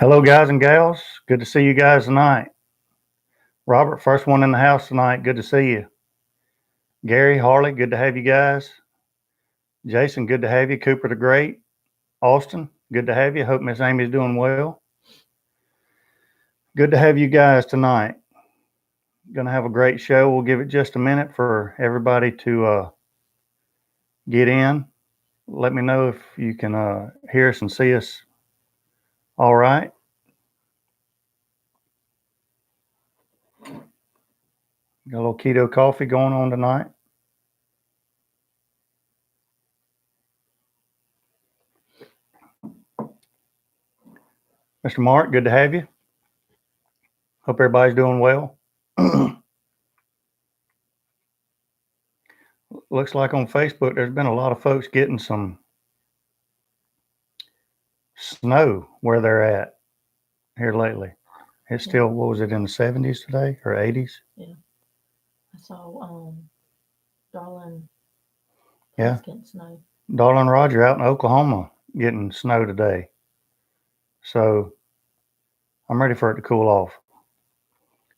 Hello, guys and gals. Good to see you guys tonight. Robert, first one in the house tonight. Good to see you. Gary, Harley, good to have you guys. Jason, good to have you. Cooper the Great. Austin, good to have you. Hope Miss Amy's doing well. Good to have you guys tonight. Going to have a great show. We'll give it just a minute for everybody to get in. Let me know if you can hear us and see us all right. Got a little keto coffee going on tonight. Mr. Mark, good to have you. Hope everybody's doing well. Looks like on Facebook there's been a lot of folks getting some snow where they're at here lately. It's still, what was it, in the 70s today or 80s? Yeah. I saw Darlin Yeah. getting snow. Darlin Roger out in Oklahoma getting snow today. So I'm ready for it to cool off.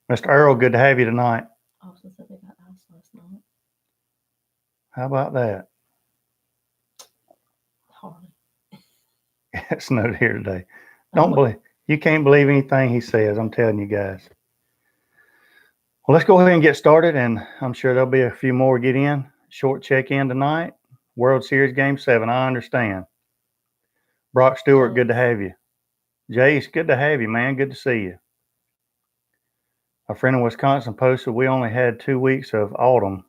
Mr. Earl, good to have you tonight. Austin said they got ice last night. How about that? Hardly. It snowed here today. You can't believe anything he says. I'm telling you guys. Well, let's go ahead and get started, and I'm sure there'll be a few more get in. Short check-in tonight. World Series Game 7, I understand. Brock Stewart, good to have you. Jace, good to have you, man. Good to see you. A friend in Wisconsin posted we only had 2 weeks of autumn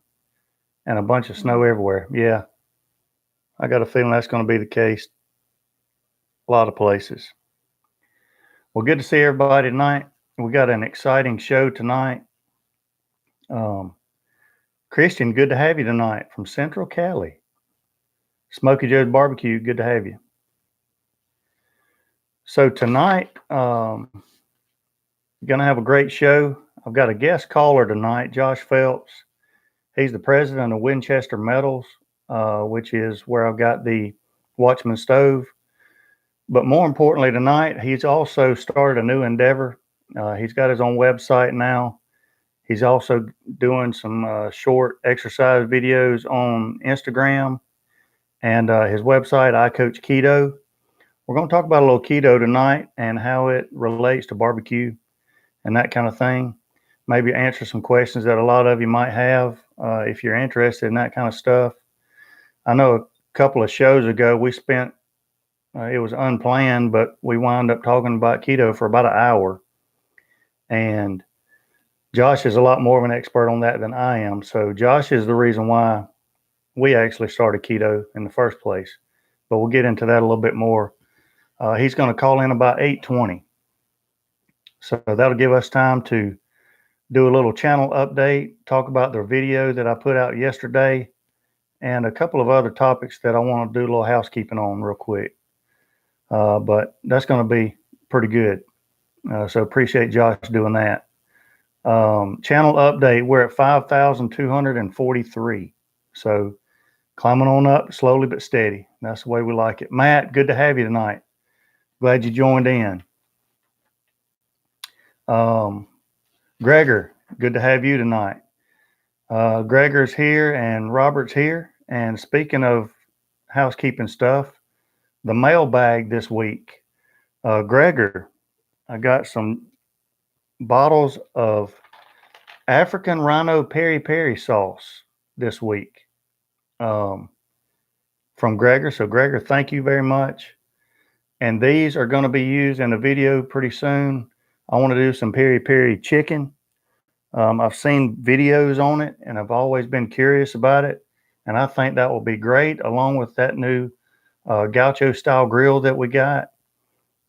and a bunch of snow everywhere. Yeah, I got a feeling that's going to be the case a lot of places. Well, good to see everybody tonight. We got an exciting show tonight. Christian, good to have you tonight from Central Cali. Smoky Joe's Barbecue, good to have you. So tonight, going to have a great show. I've got a guest caller tonight, Josh Phelps. He's the president of Winchester Metals, which is where I've got the Watchman Stove. But more importantly tonight, he's also started a new endeavor. He's got his own website now. He's also doing some short exercise videos on Instagram and his website, icoachketo. We're going to talk about a little keto tonight and how it relates to barbecue and that kind of thing. Maybe answer some questions that a lot of you might have if you're interested in that kind of stuff. I know a couple of shows ago we spent, it was unplanned, but we wound up talking about keto for about an hour. And Josh is a lot more of an expert on that than I am. So Josh is the reason why we actually started keto in the first place. But we'll get into that a little bit more. He's going to call in about 8:20. So that'll give us time to do a little channel update, talk about the video that I put out yesterday, and a couple of other topics that I want to do a little housekeeping on real quick. But that's going to be pretty good. So appreciate Josh doing that. Channel update, we're at 5,243. So climbing on up slowly but steady. That's the way we like it. Matt, good to have you tonight. Glad you joined in. Gregor, good to have you tonight. Gregor's here and Robert's here. And speaking of housekeeping stuff, the mailbag this week. Gregor, I got some bottles of African Rhino Peri Peri sauce this week from Gregor. So Gregor, thank you very much. And these are going to be used in a video pretty soon. I want to do some peri peri chicken. I've seen videos on it and I've always been curious about it. And I think that will be great along with that new Gaucho style grill that we got.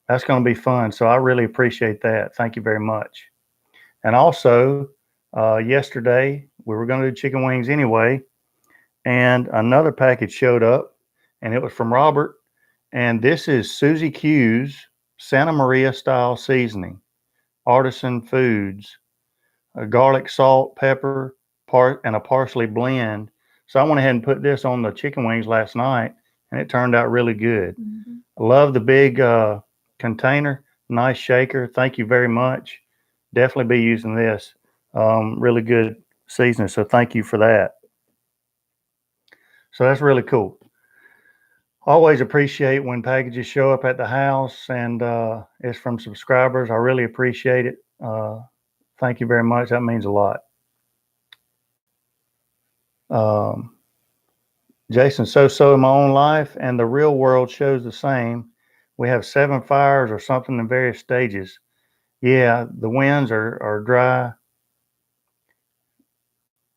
That's going to be fun. So I really appreciate that. Thank you very much. And also, yesterday we were going to do chicken wings anyway. And another package showed up and it was from Robert. And this is Susie Q's Santa Maria style seasoning, Artisan Foods, a garlic, salt, pepper, and a parsley blend. So I went ahead and put this on the chicken wings last night, and it turned out really good. I love the big container. Nice shaker. Thank you very much. Definitely be using this. Really good seasoning. So thank you for that. So that's really cool. Always appreciate when packages show up at the house and it's from subscribers. I really appreciate it. Thank you very much. That means a lot. Jason, so in my own life, and the real world shows the same. We have 7 fires or something in various stages. Yeah, the winds are dry,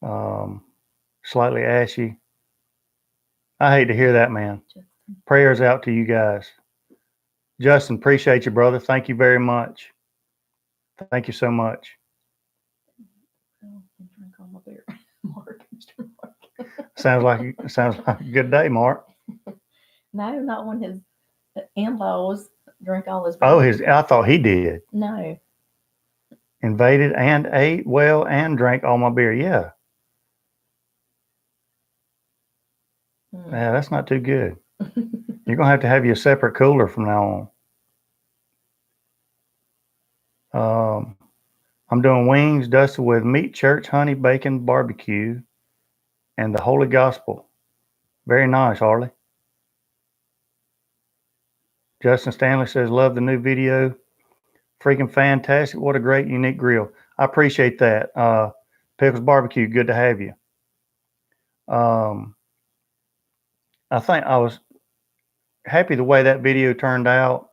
um, slightly ashy. I hate to hear that, man. Prayers out to you guys. Justin, appreciate you, brother. Thank you very much. Thank you so much. Drink all my beer. Mark, Mr. Mark. Sounds like a good day, Mark. No, not when his in-laws drink all his beer. Oh, I thought he did. No. Invaded and ate well and drank all my beer. Yeah. Yeah, that's not too good. You're gonna have to have you a separate cooler from now on. I'm doing wings dusted with meat, church, honey, bacon, barbecue, and the Holy Gospel. Very nice, Harley. Justin Stanley says, love the new video. Freaking fantastic. What a great, unique grill. I appreciate that. Pickles Barbecue, good to have you. I think I was happy the way that video turned out,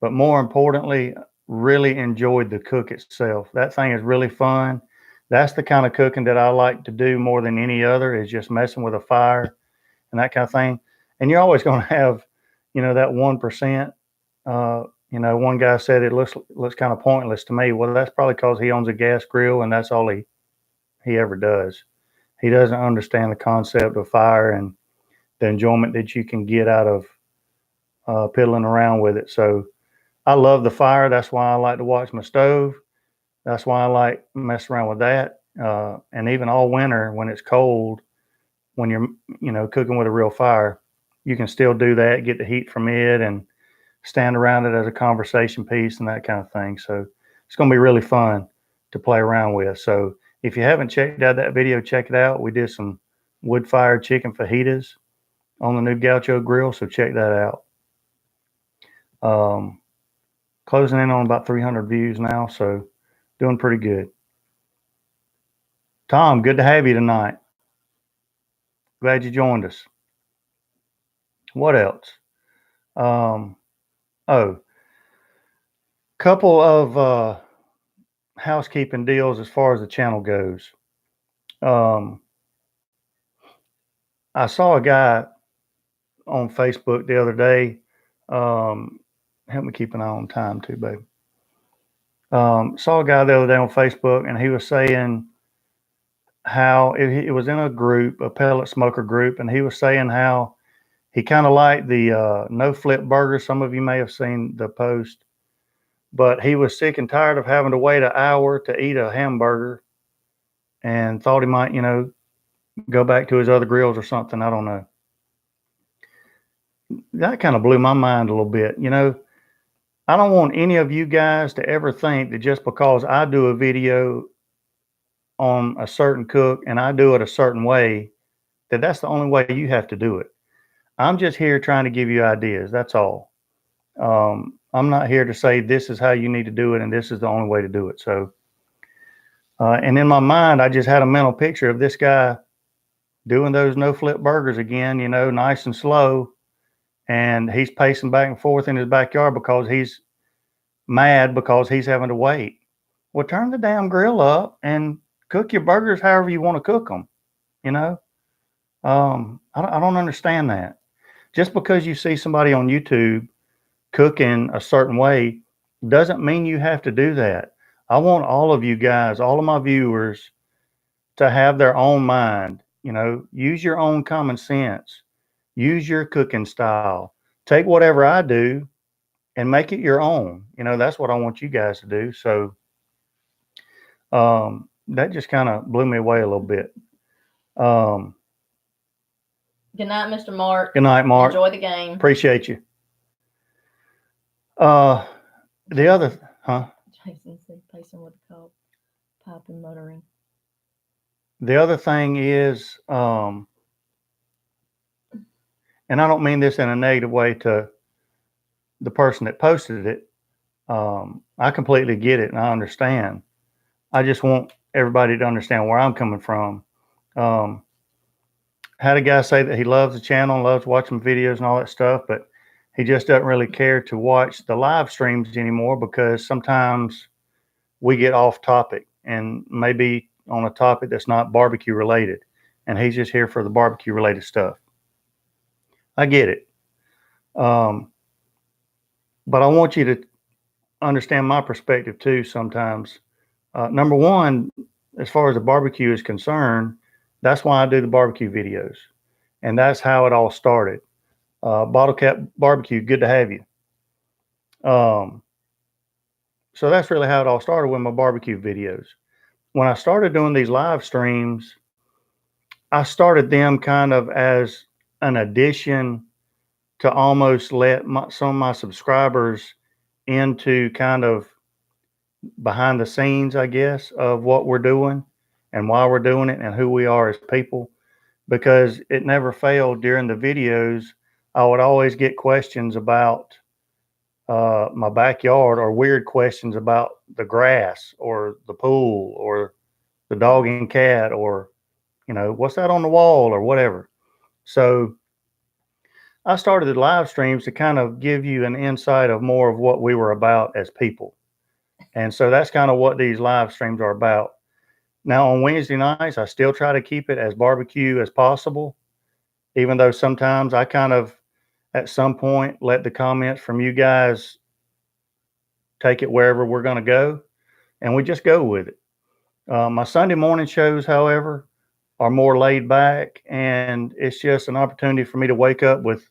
but more importantly, really enjoyed the cook itself. That thing is really fun. That's the kind of cooking that I like to do more than any other, is just messing with a fire and that kind of thing. And you're always going to have, that 1%. One guy said it looks kind of pointless to me. Well, that's probably because he owns a gas grill and that's all he ever does. He doesn't understand the concept of fire and the enjoyment that you can get out of piddling around with it. So I love the fire. That's why I like to Watchman Stove. That's why I like messing around with that. And even all winter when it's cold, when you're, cooking with a real fire, you can still do that, get the heat from it and stand around it as a conversation piece and that kind of thing. So it's going to be really fun to play around with. So if you haven't checked out that video, check it out. We did some wood-fired chicken fajitas on the new Gaucho Grill, so check that out. Closing in on about 300 views now, so doing pretty good. Tom, good to have you tonight. Glad you joined us. What else? Couple of housekeeping deals as far as the channel goes. I saw a guy on Facebook the other day. Help me keep an eye on time too, babe. Saw a guy the other day on Facebook, and he was saying how it was in a group, a Pellet Smoker group, and he was saying how he kind of liked the no flip burger. Some of you may have seen the post, but he was sick and tired of having to wait an hour to eat a hamburger and thought he might, go back to his other grills or something. I don't know. That kind of blew my mind a little bit. I don't want any of you guys to ever think that just because I do a video on a certain cook and I do it a certain way, that's the only way you have to do it. I'm just here trying to give you ideas. That's all. I'm not here to say this is how you need to do it and this is the only way to do it. So, and in my mind, I just had a mental picture of this guy doing those no flip burgers again, nice and slow. And he's pacing back and forth in his backyard because he's mad because he's having to wait. Well, turn the damn grill up and cook your burgers however you want to cook them. I don't understand that. Just because you see somebody on YouTube cooking a certain way doesn't mean you have to do that. I want all of you guys, all of my viewers, to have their own mind. Use your own common sense. Use your cooking style. Take whatever I do and make it your own. That's what I want you guys to do. So that just kind of blew me away a little bit. Good night, Mr. Mark. Good night, Mark. Enjoy the game. Appreciate you. The other, huh? Jason said pacing with the cob, pipe and muttering. The other thing is, and I don't mean this in a negative way to the person that posted it. I completely get it and I understand. I just want everybody to understand where I'm coming from. Um, had a guy say that he loves the channel, loves watching videos and all that stuff, but he just doesn't really care to watch the live streams anymore because sometimes we get off topic and maybe on a topic that's not barbecue related. And he's just here for the barbecue related stuff. I get it. Um, but I want you to understand my perspective too sometimes. Number one, as far as the barbecue is concerned, that's why I do the barbecue videos. And that's how it all started. Bottle Cap Barbecue, good to have you. Um, so that's really how it all started with my barbecue videos. When I started doing these live streams, I started them kind of as an addition to almost let some of my subscribers into kind of behind the scenes, I guess, of what we're doing and why we're doing it and who we are as people. Because it never failed during the videos. I would always get questions about my backyard or weird questions about the grass or the pool or the dog and cat or, what's that on the wall or whatever. So I started the live streams to kind of give you an insight of more of what we were about as people. And so that's kind of what these live streams are about. Now on Wednesday nights, I still try to keep it as barbecue as possible, even though sometimes I kind of, at some point, let the comments from you guys take it wherever we're going to go, and we just go with it. My Sunday morning shows, however, are more laid back, and it's just an opportunity for me to wake up with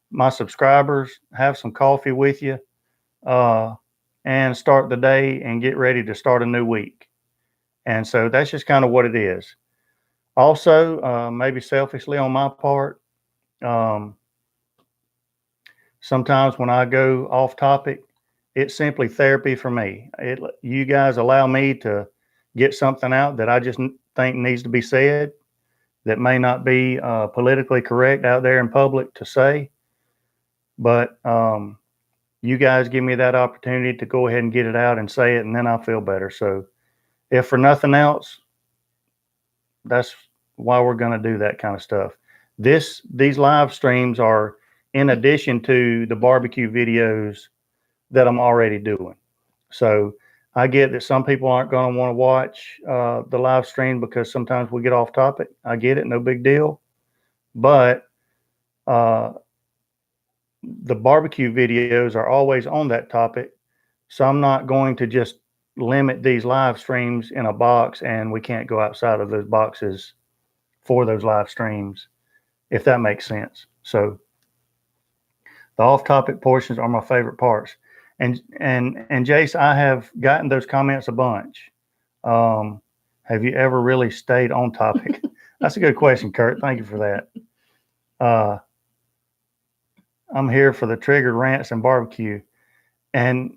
my subscribers, have some coffee with you, and start the day and get ready to start a new week. And so that's just kind of what it is. Also, maybe selfishly on my part, um, sometimes when I go off topic, it's simply therapy for me. You guys allow me to get something out that I just think needs to be said that may not be politically correct out there in public to say. But you guys give me that opportunity to go ahead and get it out and say it, and then I feel better. So if for nothing else, that's why we're going to do that kind of stuff. These live streams are in addition to the barbecue videos that I'm already doing. So I get that some people aren't going to want to watch the live stream because sometimes we get off topic. I get it, no big deal. But the barbecue videos are always on that topic. So I'm not going to just limit these live streams in a box and we can't go outside of those boxes for those live streams, if that makes sense. So the off-topic portions are my favorite parts. And Jace, I have gotten those comments a bunch. Have you ever really stayed on topic? That's a good question, Kurt. Thank you for that. I'm here for the triggered rants and barbecue. And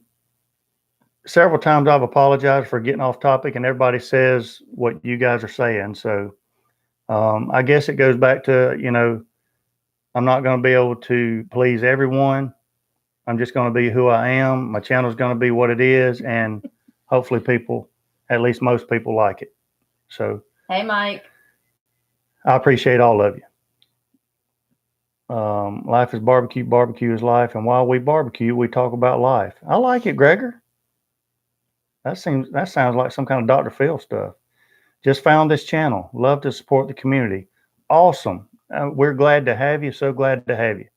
several times I've apologized for getting off topic and everybody says what you guys are saying. So I guess it goes back to, I'm not going to be able to please everyone. I'm just going to be who I am. My channel is going to be what it is. And hopefully people, at least most people, like it. So, Hey, Mike. I appreciate all of you. Life is barbecue. Barbecue is life. And while we barbecue, we talk about life. I like it, Gregor. That sounds like some kind of Dr. Phil stuff. Just found this channel. Love to support the community. Awesome. We're glad to have you. So glad to have you.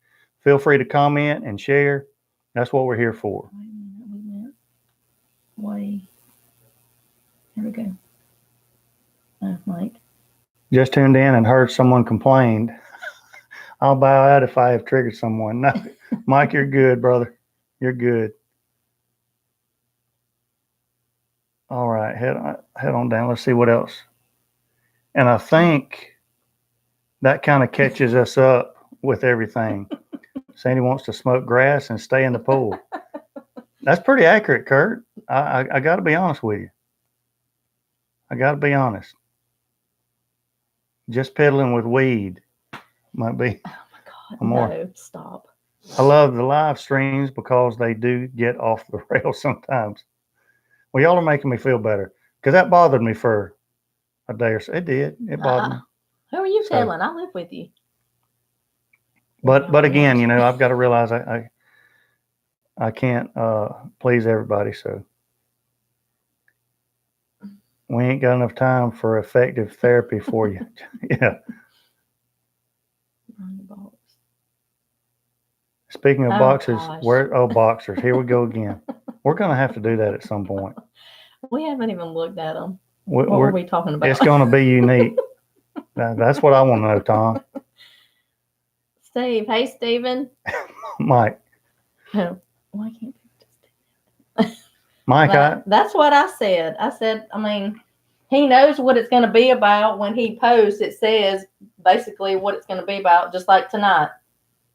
Feel free to comment and share. That's what we're here for. Wait. Here we go. Mike. Just tuned in and heard someone complained. I'll bow out if I have triggered someone. No, Mike, you're good, brother. You're good. All right, head on down. Let's see what else. And I think that kind of catches us up with everything. Sandy wants to smoke grass and stay in the pool. That's pretty accurate, Kurt. I got to be honest with you. I got to be honest. Just piddling with weed might be. Oh my God, more. no, stop. I love the live streams because they do get off the rails sometimes. Well, y'all are making me feel better because that bothered me for a day or so. It did. It bothered me. Who are you So- telling? I live with you. But again, you know, I've got to realize I can't please everybody. So we ain't got enough time for effective therapy for you. Yeah. On the box. Speaking of Oh, boxes, gosh. boxers. Here we go again. We're gonna have to do that at some point. We haven't even looked at them. What What were we talking about? It's gonna be unique. That's what I want to know, Tom. Steve. Hey, Steven. Mike. Oh, why can't you just Mike, That's what I said. I said, I mean, he knows what it's going to be about when he posts. It says basically what it's going to be about, just like tonight.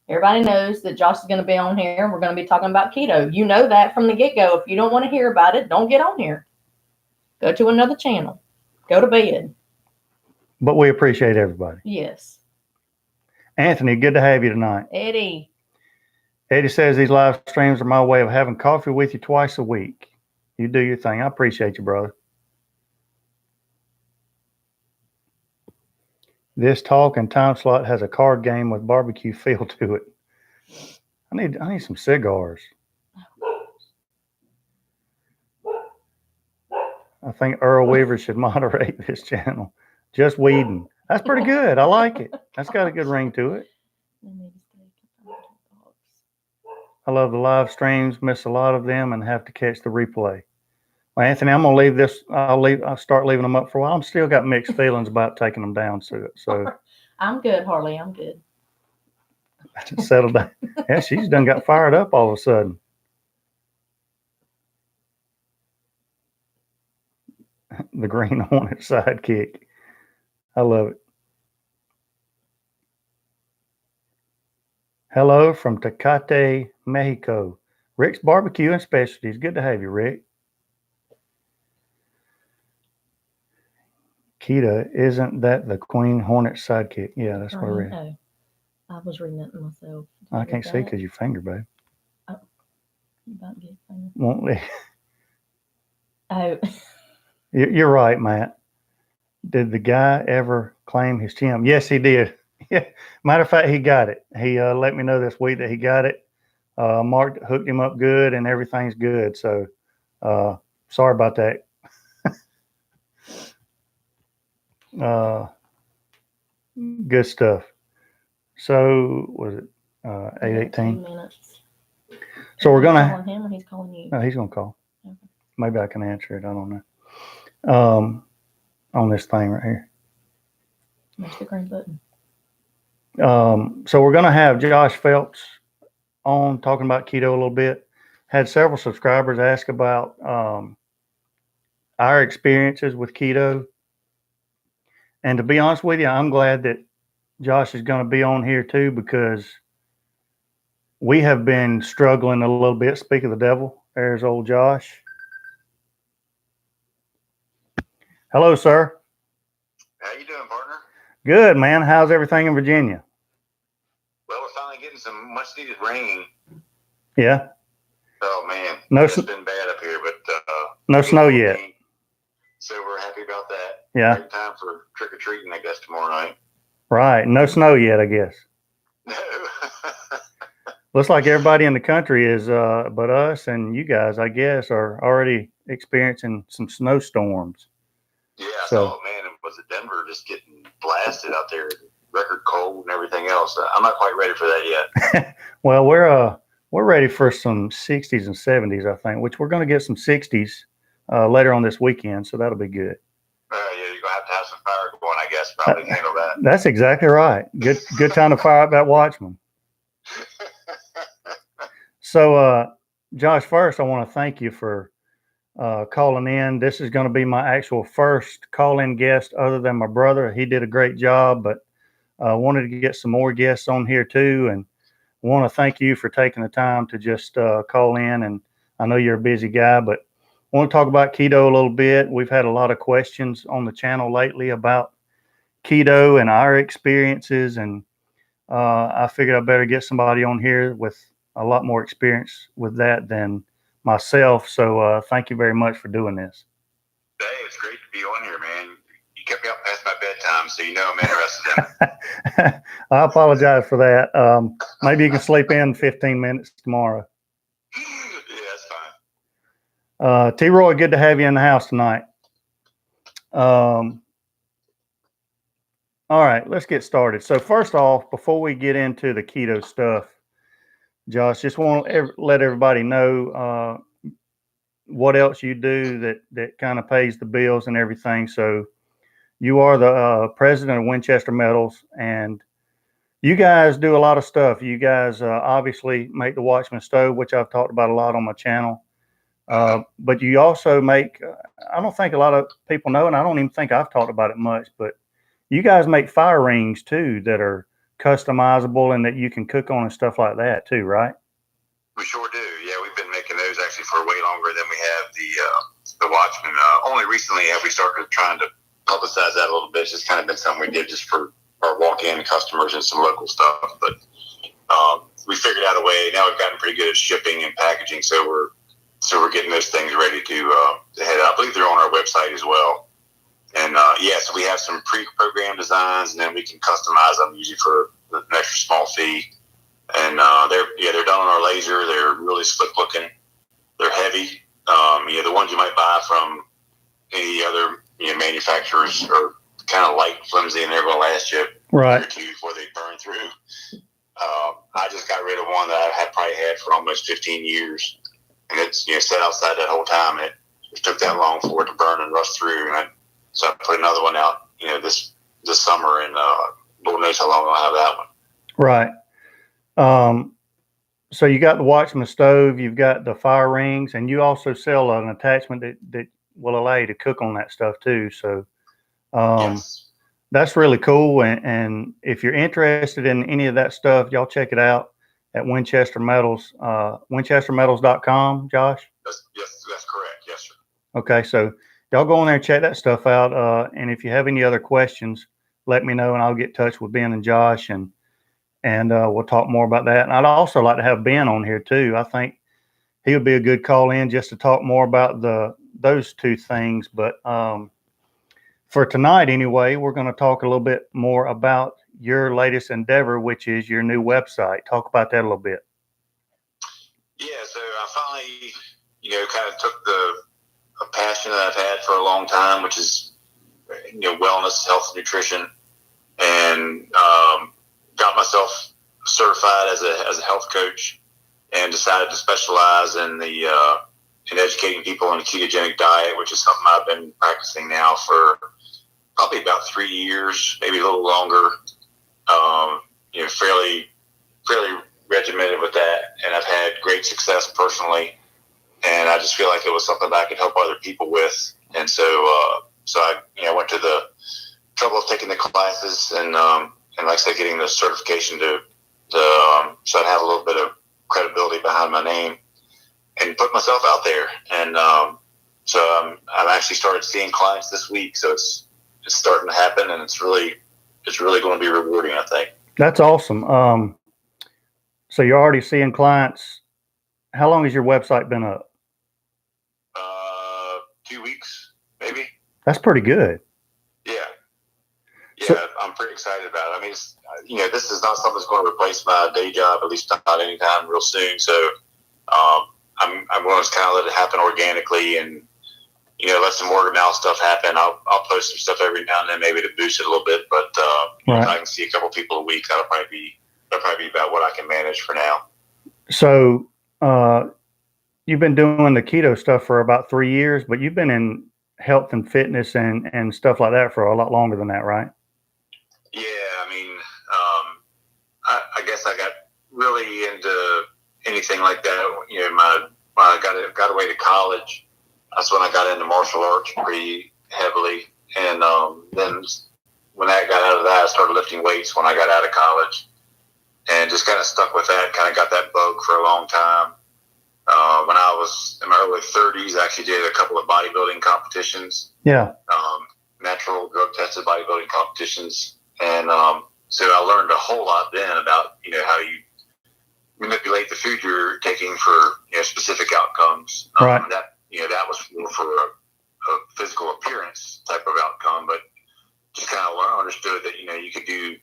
Everybody knows that Josh is going to be on here and we're going to be talking about keto. You know that from the get-go. If you don't want to hear about it, don't get on here. Go to another channel. Go to bed. but we appreciate everybody. Yes. Anthony, good to have you tonight. Eddie. Eddie says these live streams are my way of having coffee with you twice a week. You do your thing. I appreciate you, brother. This talk and time slot has a card game with barbecue feel to it. I need some cigars. I think Earl Weaver should moderate this channel. Just weeding. That's pretty good. I like it. That's got a good ring to it. I love the live streams, miss a lot of them, and have to catch the replay. Well, Anthony, I'm gonna leave this. I'll start leaving them up for a while. I'm still got mixed feelings about taking them down. So I'm good, Harley. I'm good. settle down. Yeah, she's done got fired up all of a sudden. The Green Hornet sidekick. I love it. Hello from Tecate, Mexico. Rick's Barbecue and Specialties. Good to have you, Rick. Keto, isn't that the Queen Hornet sidekick? Yeah, that's what I read. Oh, I was reading it myself. I can't see because your finger, babe. You about to get finger. Won't they? Oh. You're right, Matt. Did the guy ever claim his Chimp? Yes, he did. Yeah. Matter of fact, he got it. He let me know this week that he got it. Mark hooked him up good and everything's good. So sorry about that. Good stuff. So was it 8:18? Minutes. So we're gonna calling him or he's calling you. No, he's gonna call. Okay. Maybe I can answer it. I don't know. On this thing right here. There's the green button. So we're gonna have Josh Phelps on talking about keto a little bit. Had several subscribers ask about our experiences with keto. And to be honest with you, I'm glad that Josh is going to be on here too, because we have been struggling a little bit. Speak of the devil, there's old Josh. Hello, sir. How you doing, partner? Good, man. How's everything in Virginia? Well, we're finally getting some much needed rain. Yeah. Oh man, It's been bad up here, but no snow yet. So we're happy about that. Yeah. Great time for trick or treating, I guess, tomorrow night. Right. No snow yet, I guess. No. Looks like everybody in the country is, but us and you guys, I guess, are already experiencing some snowstorms. Yeah. So, man, it was Denver just getting blasted out there, record cold and everything else. I'm not quite ready for that yet. well, we're ready for some 60s and 70s, I think, which we're going to get some 60s later on this weekend, so that'll be good. Yeah, you're gonna have some fire going, I guess. Probably handle that. That's exactly right. Good time to fire up that Watchman. So, Josh, first I want to thank you for calling in. This is going to be my actual first call-in guest other than my brother. He did a great job, but wanted to get some more guests on here too, and want to thank you for taking the time to just call in. And I know you're a busy guy, but I want to talk about keto a little bit. We've had a lot of questions on the channel lately about keto and our experiences, and I figured I better get somebody on here with a lot more experience with that than myself. So thank you very much for doing this. Hey, it's great to be on here, man. You kept me up past my bedtime, so you know I'm interested in it. I apologize for that. Maybe you can sleep in 15 minutes tomorrow. Yeah, that's fine. T-Roy, good to have you in the house tonight. All right, let's get started. So first off, before we get into the keto stuff, Josh, just want to let everybody know what else you do that kind of pays the bills and everything. So you are the president of Winchester Metals, and you guys do a lot of stuff. You guys obviously make the Watchman Stove, which I've talked about a lot on my channel. But you also make, I don't think a lot of people know, and I don't even think I've talked about it much, but you guys make fire rings too that are customizable and that you can cook on and stuff like that too, right? We sure do. Yeah, we've been making those actually for way longer than we have the Watchman. Only recently have we started trying to publicize that a little bit. It's just kind of been something we did just for our walk-in customers and some local stuff. But we figured out a way. Now we've gotten pretty good at shipping and packaging, so we're getting those things ready to head out. I believe they're on our website as well. And so we have some pre-programmed designs, and then we can customize them usually for an extra small fee. And they're done on our laser. They're really slick looking. They're heavy. The ones you might buy from any other manufacturers are kind of light, flimsy, and they're going to last you a year or two before they burn through. I just got rid of one that I had probably had for almost 15 years, and it's sat outside that whole time. And it took that long for it to burn and rust through, and so I put another one out, this summer, and Lord knows how long I'll have that one. Right. So you got the Watchman Stove, you've got the fire rings, and you also sell an attachment that will allow you to cook on that stuff too. So Yes. That's really cool. And if you're interested in any of that stuff, y'all check it out at Winchester Metals, winchestermetals.com, Josh? Yes, that's correct. Yes, sir. Okay, so y'all go in there and check that stuff out. And if you have any other questions, let me know, and I'll get in touch with Ben and Josh, and we'll talk more about that. And I'd also like to have Ben on here too. I think he would be a good call in just to talk more about those two things. But for tonight, anyway, we're going to talk a little bit more about your latest endeavor, which is your new website. Talk about that a little bit. Yeah, so I finally, kind of took a passion that I've had for a long time, which is, wellness, health, nutrition, and got myself certified as a health coach, and decided to specialize in in educating people on a ketogenic diet, which is something I've been practicing now for probably about 3 years, maybe a little longer. Fairly regimented with that, and I've had great success personally. And I just feel like it was something that I could help other people with. And so I went to the trouble of taking the classes and like I said, getting the certification so I'd have a little bit of credibility behind my name and put myself out there. And so I've actually started seeing clients this week. So it's starting to happen, and it's really going to be rewarding, I think. That's awesome. So you're already seeing clients. How long has your website been up? 2 weeks, maybe. That's pretty good. Yeah. Yeah, So, I'm pretty excited about it. I mean, this is not something that's going to replace my day job, at least not anytime real soon. So I'm going to kind of let it happen organically and, let some word of mouth stuff happen. I'll post some stuff every now and then, maybe to boost it a little bit. But if I can see a couple people a week, that'll probably be about what I can manage for now. So you've been doing the keto stuff for about 3 years, but you've been in health and fitness and stuff like that for a lot longer than that, right? Yeah, I mean, I guess I got really into anything like that. When I got away to college, that's when I got into martial arts pretty heavily. And then when I got out of that, I started lifting weights when I got out of college, and just kind of stuck with that. Kind of got that bug for a long time. When I was in my early 30s, I actually did a couple of bodybuilding competitions. Yeah. Natural drug tested bodybuilding competitions. And so I learned a whole lot then about, how you manipulate the food you're taking for specific outcomes. Right. That was more for a physical appearance type of outcome, but just kind of understood that, you could do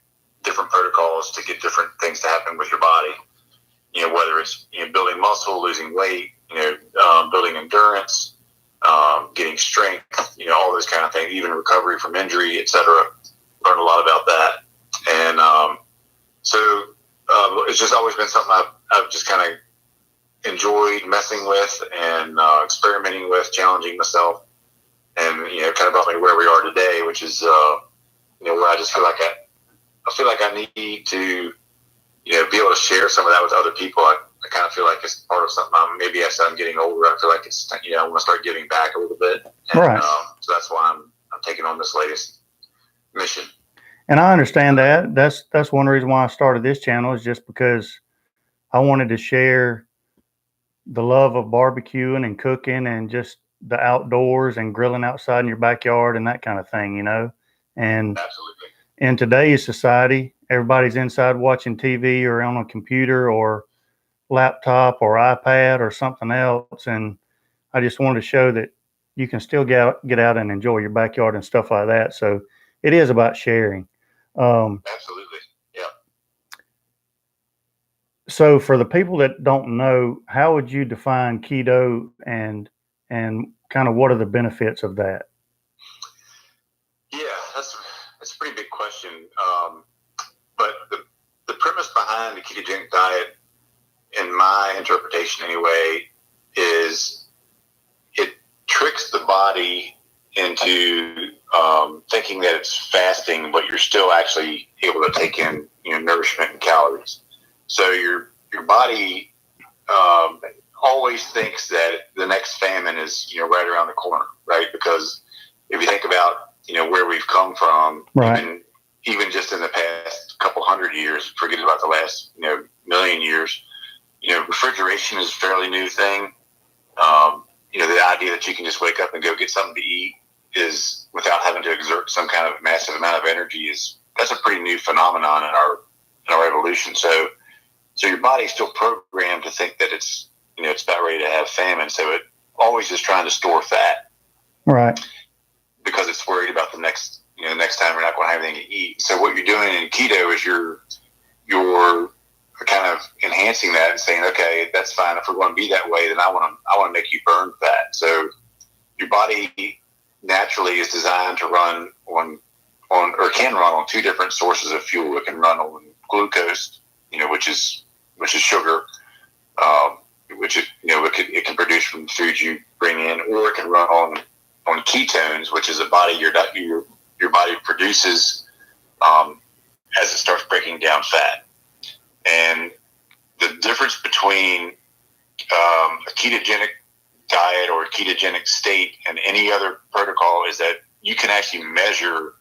different protocols to get different things to happen with your body. Whether it's building muscle, losing weight, building endurance, getting strength, all those kind of things, even recovery from injury, etc. Learned a lot about that, and so it's just always been something I've just kind of enjoyed messing with and experimenting with, challenging myself, and kind of brought me to where we are today, which is where I just feel like I need to be able to share some of that with other people. I kind of feel like it's part of something. Maybe as I'm getting older, I feel like it's I want to start giving back a little bit, and, right. So that's why I'm taking on this latest mission. And I understand that. That's one reason why I started this channel, is just because I wanted to share the love of barbecuing and cooking and just the outdoors and grilling outside in your backyard and that kind of thing, And Absolutely. In today's society, everybody's inside watching TV or on a computer or laptop or iPad or something else. And I just wanted to show that you can still get out and enjoy your backyard and stuff like that. So it is about sharing. Absolutely. Yeah. So for the people that don't know, how would you define keto and kind of what are the benefits of that? Yeah, that's a pretty big question. But the premise behind the ketogenic diet, in my interpretation anyway, is it tricks the body into thinking that it's fasting, but you're still actually able to take in nourishment and calories. So your body always thinks that the next famine is right around the corner, right? Because if you think about where we've come from, right. even just in the past couple hundred years, forget about the last million years, refrigeration is a fairly new thing. The idea that you can just wake up and go get something to eat is without having to exert some kind of massive amount of energy that's a pretty new phenomenon in our evolution. So your body's still programmed to think that it's it's about ready to have famine. So it always is trying to store fat, right? Because it's worried about the next next time we're not going to have anything to eat. So what you're doing in keto is you're kind of enhancing that and saying, okay, that's fine. If we're going to be that way, then I want to make you burn fat. So your body naturally is designed to run on or can run on two different sources of fuel. It can run on glucose, which is sugar, which it can produce from the food you bring in, or it can run on ketones, which is a body your body produces as it starts breaking down fat. And the difference between a ketogenic diet or a ketogenic state and any other protocol is that you can actually measure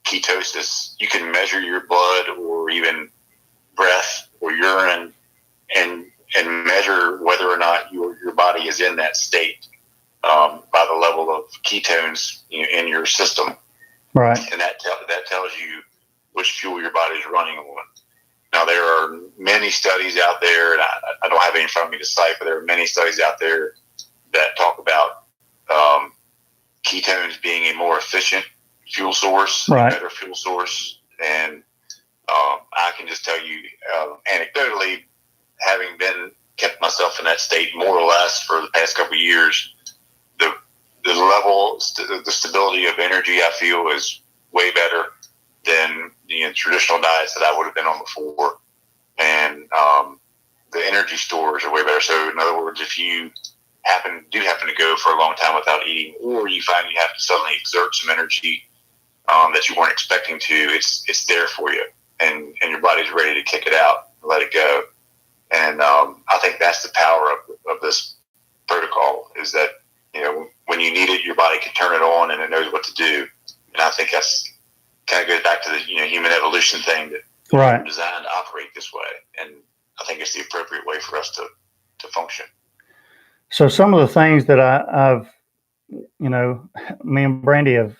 ketosis. You can measure your blood or even breath or urine and measure whether or not your body is in that state by the level of ketones in your system. Right. And that tells you which fuel your body is running on. Now, there are many studies out there, and I don't have any in front of me to cite, but there are many studies out there that talk about ketones being a more efficient fuel source, right. A better fuel source. And I can just tell you anecdotally, having kept myself in that state more or less for the past couple of years, the level, the stability of energy I feel is way better than the traditional diets that I would have been on before. And the energy stores are way better. So in other words, if you do happen to go for a long time without eating, or you find you have to suddenly exert some energy that you weren't expecting to, it's there for you, and your body's ready to kick it out, let it go. And I think that's the power of this protocol, is that when you need it, your body can turn it on and it knows what to do. And I think that's kind of goes back to the human evolution thing, that right. we're designed to operate this way, and I think it's the appropriate way for us to function. So some of the things that I've, me and Brandy have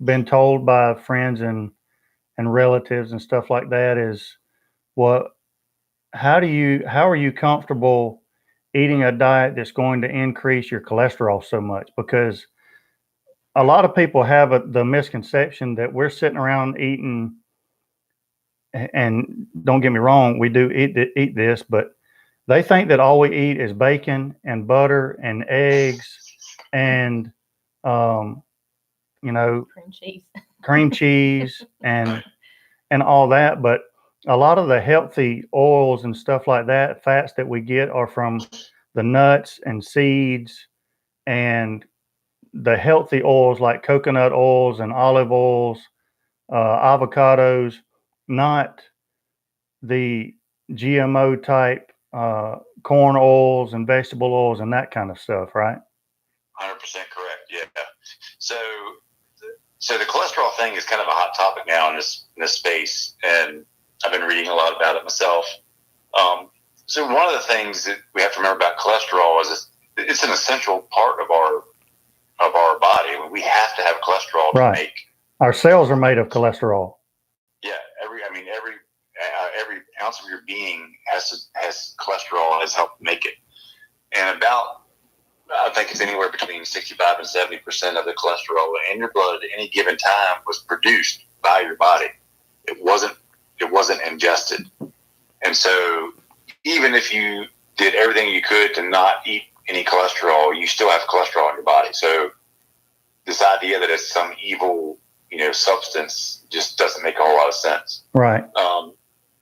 been told by friends and relatives and stuff like that is how are you comfortable eating a diet that's going to increase your cholesterol so much? Because a lot of people have the misconception that we're sitting around eating, and don't get me wrong, we do eat this, but they think that all we eat is bacon and butter and eggs and, Cream cheese. cream cheese and all that. But a lot of the healthy oils and stuff like that, fats that we get are from the nuts and seeds and the healthy oils like coconut oils and olive oils, avocados, not the GMO type corn oils and vegetable oils and that kind of stuff, right? 100% correct. Yeah. So the cholesterol thing is kind of a hot topic now in this space, and I've been reading a lot about it myself. So one of the things that we have to remember about cholesterol is it's an essential part of our body. We have to have cholesterol to make. Our cells are made of cholesterol. Yeah, every ounce of your being has cholesterol, has helped make it, and I think it's anywhere between 65 and 70% of the cholesterol in your blood at any given time was produced by your body. It wasn't ingested, and so even if you did everything you could to not eat any cholesterol, you still have cholesterol in your body. So this idea that it's some evil, substance just doesn't make a whole lot of sense. Right.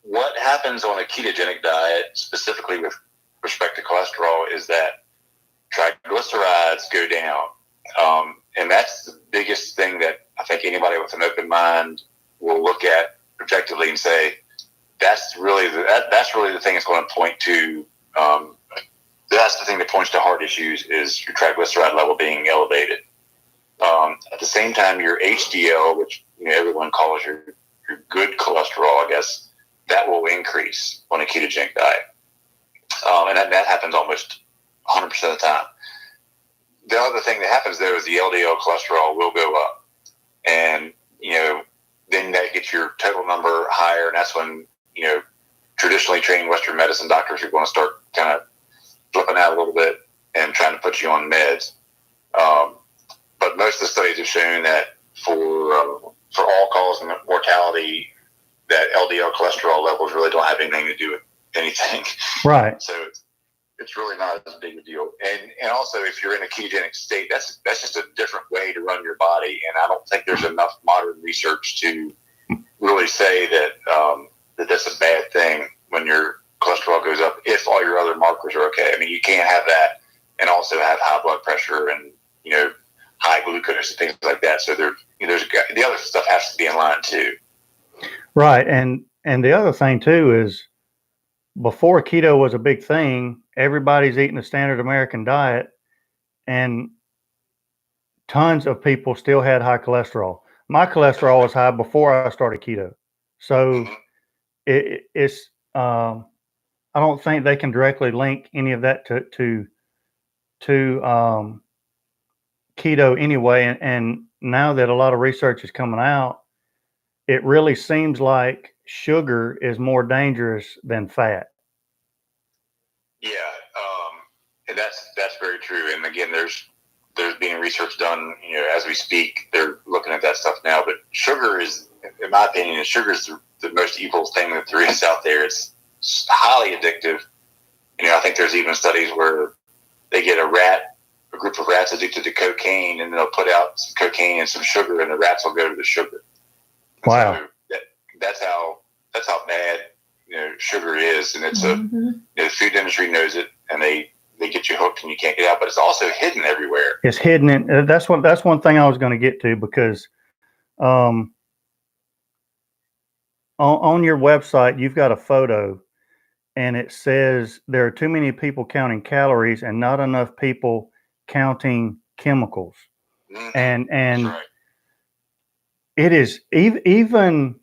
What happens on a ketogenic diet, specifically with respect to cholesterol, is that triglycerides go down. And that's the biggest thing that I think anybody with an open mind will look at objectively and say, that's really the thing that's going to point to, that's the thing that points to heart issues, is your triglyceride level being elevated. At the same time, your HDL, which everyone calls your good cholesterol, I guess, that will increase on a ketogenic diet. And that happens almost 100% of the time. The other thing that happens, though, is the LDL cholesterol will go up. And, then that gets your total number higher, and that's when, traditionally trained Western medicine doctors are going to start kind of flipping out a little bit and trying to put you on meds. But most of the studies have shown that for all-cause mortality, that LDL cholesterol levels really don't have anything to do with anything. Right. So it's really not as big a deal. And also, if you're in a ketogenic state, that's just a different way to run your body. And I don't think there's enough modern research to really say that that's a bad thing when your cholesterol goes up if all your other markers are okay. I mean, you can't have that and also have high blood pressure and high glucose and things like that. So there's the other stuff has to be in line too. Right. And the other thing too is, before keto was a big thing, everybody's eating the standard American diet, and tons of people still had high cholesterol. My cholesterol was high before I started keto. So it's I don't think they can directly link any of that to keto anyway. And now that a lot of research is coming out, it really seems like sugar is more dangerous than fat. Yeah, and that's very true. And again, there's being research done, as we speak. They're looking at that stuff now. But sugar is, in my opinion, sugar is the most evil thing that there is out there. It's highly addictive. I think there's even studies where they get a group of rats addicted to cocaine, and they'll put out some cocaine and some sugar, and the rats will go to the sugar. Wow. So that's how bad sugar is, and it's the food industry knows it, and they get you hooked and you can't get out. But it's also hidden everywhere. It's hidden. That's one thing I was going to get to, because on your website you've got a photo, and it says there are too many people counting calories and not enough people counting chemicals. And right. It is even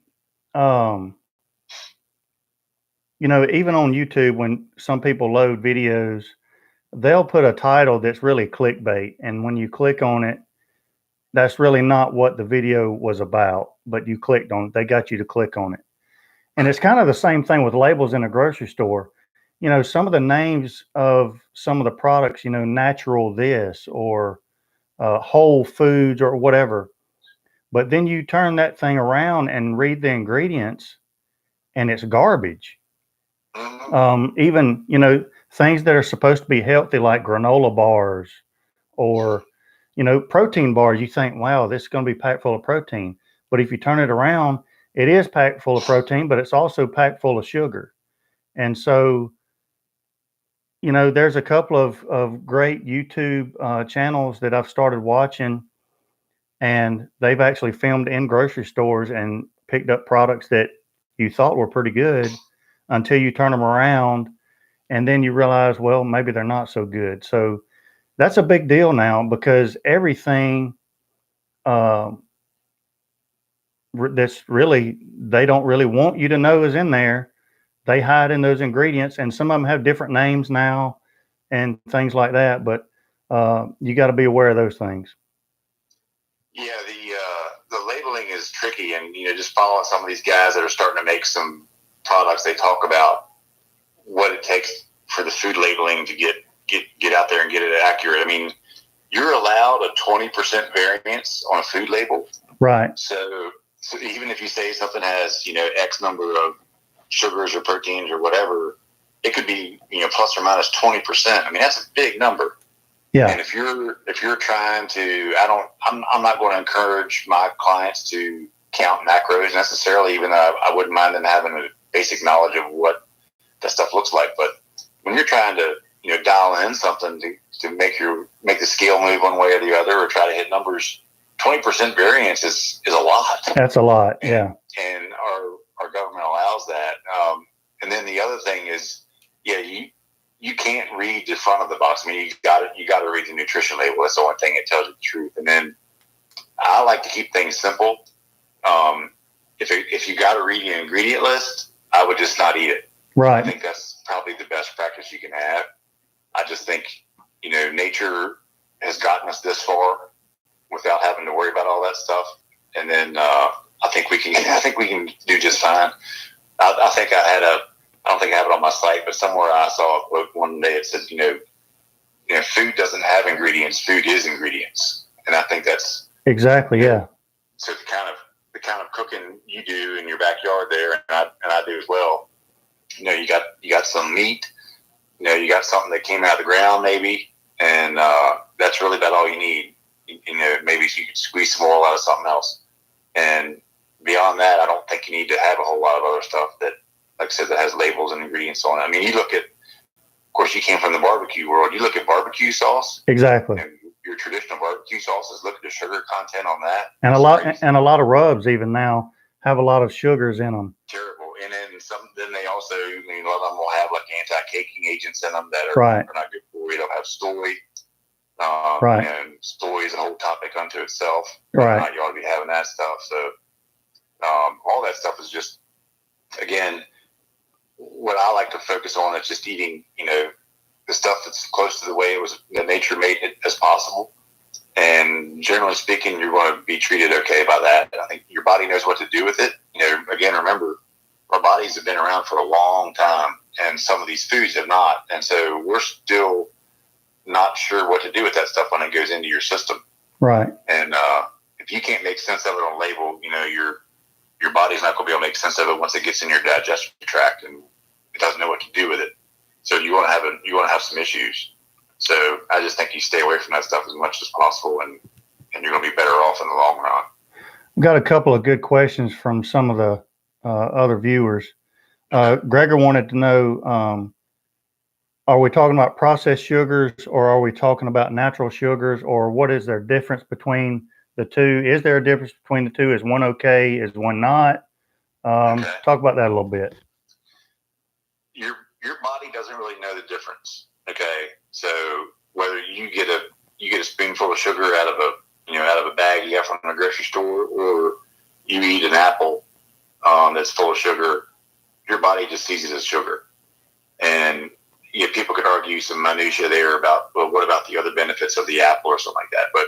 even on YouTube, when some people load videos, they'll put a title that's really clickbait. And when you click on it, that's really not what the video was about, but you clicked on it. They got you to click on it. And it's kind of the same thing with labels in a grocery store. You know, some of the names of some of the products, you know, natural this or whole foods or whatever. But then you turn that thing around and read the ingredients and it's garbage. Even, you know, things that are supposed to be healthy, like granola bars or, you know, protein bars, you think, wow, this is going to be packed full of protein. But if you turn it around, it is packed full of protein, but it's also packed full of sugar. And so, you know, there's a couple of great YouTube channels that I've started watching, and they've actually filmed in grocery stores and picked up products that you thought were pretty good until you turn them around. And then you realize, well, maybe they're not so good. So that's a big deal now, because everything that's really, they don't really want you to know is in there. They hide in those ingredients, and some of them have different names now and things like that. But you got to be aware of those things. Yeah, the labeling is tricky, and you know, just following some of these guys that are starting to make some products, they talk about what it takes for the food labeling to get out there and get it accurate. I mean, you're allowed a 20% variance on a food label, right? So even if you say something has, you know, X number of sugars or proteins or whatever, it could be, you know, plus or minus 20%. I mean, that's a big number. Yeah. And if you're trying to, I'm not going to encourage my clients to count macros necessarily, even though I wouldn't mind them having a basic knowledge of what that stuff looks like. But when you're trying to, you know, dial in something to make the scale move one way or the other, or try to hit numbers, 20% variance is a lot. That's a lot. Yeah. And our government allows that. And then the other thing is, yeah, you can't read the front of the box. I mean, you got to read the nutrition label. That's the only thing that tells you the truth. And then I like to keep things simple. If you got to read the ingredient list, I would just not eat it. Right. I think that's probably the best practice you can have. I just think, you know, nature has gotten us this far without having to worry about all that stuff. And then I think we can do just fine. I don't think I have it on my site, but somewhere I saw a quote one day. It says, you know, food doesn't have ingredients. Food is ingredients. And I think that's exactly, yeah. So the kind of cooking you do in your backyard there, and I do as well. You know, you got some meat. You know, you got something that came out of the ground maybe, and that's really about all you need. You know, maybe you could squeeze some oil out of something else. And beyond that, I don't think you need to have a whole lot of other stuff that, like I said, that has labels and ingredients on it. I mean, you look at, of course, you came from the barbecue world. You look at barbecue sauce. Exactly. And your traditional barbecue sauces, look at the sugar content on that. And a lot of rubs even now have a lot of sugars in them. Terrible. And then they also, I mean, a lot of them will have like anti-caking agents in them that are, right. are not good for you. They'll have soy. Right. And soy is a whole topic unto itself. Right. You ought to be having that stuff. So all that stuff is just, again, what I like to focus on is just eating, you know, the stuff that's close to the way that nature made it as possible. And generally speaking, you're going to be treated okay by that. And I think your body knows what to do with it. You know, again, remember, our bodies have been around for a long time, and some of these foods have not. And so we're still not sure what to do with that stuff when it goes into your system. Right. And if you can't make sense of it on label, you know, your body's not going to be able to make sense of it once it gets in your digestive tract and it doesn't know what to do with it. So you want to have some issues. So I just think you stay away from that stuff as much as possible, and you're going to be better off in the long run. We've got a couple of good questions from some of the other viewers. Gregor wanted to know, are we talking about processed sugars, or are we talking about natural sugars, or what is there difference between the two? Is there a difference between the two? Is one okay? Is one not? Okay. Talk about that a little bit. Your body doesn't really know the difference. Okay, so whether you get a spoonful of sugar out of a bag you got from the grocery store, or you eat an apple that's full of sugar, your body just sees it as sugar. And people could argue some minutia there about, well, what about the other benefits of the apple or something like that? But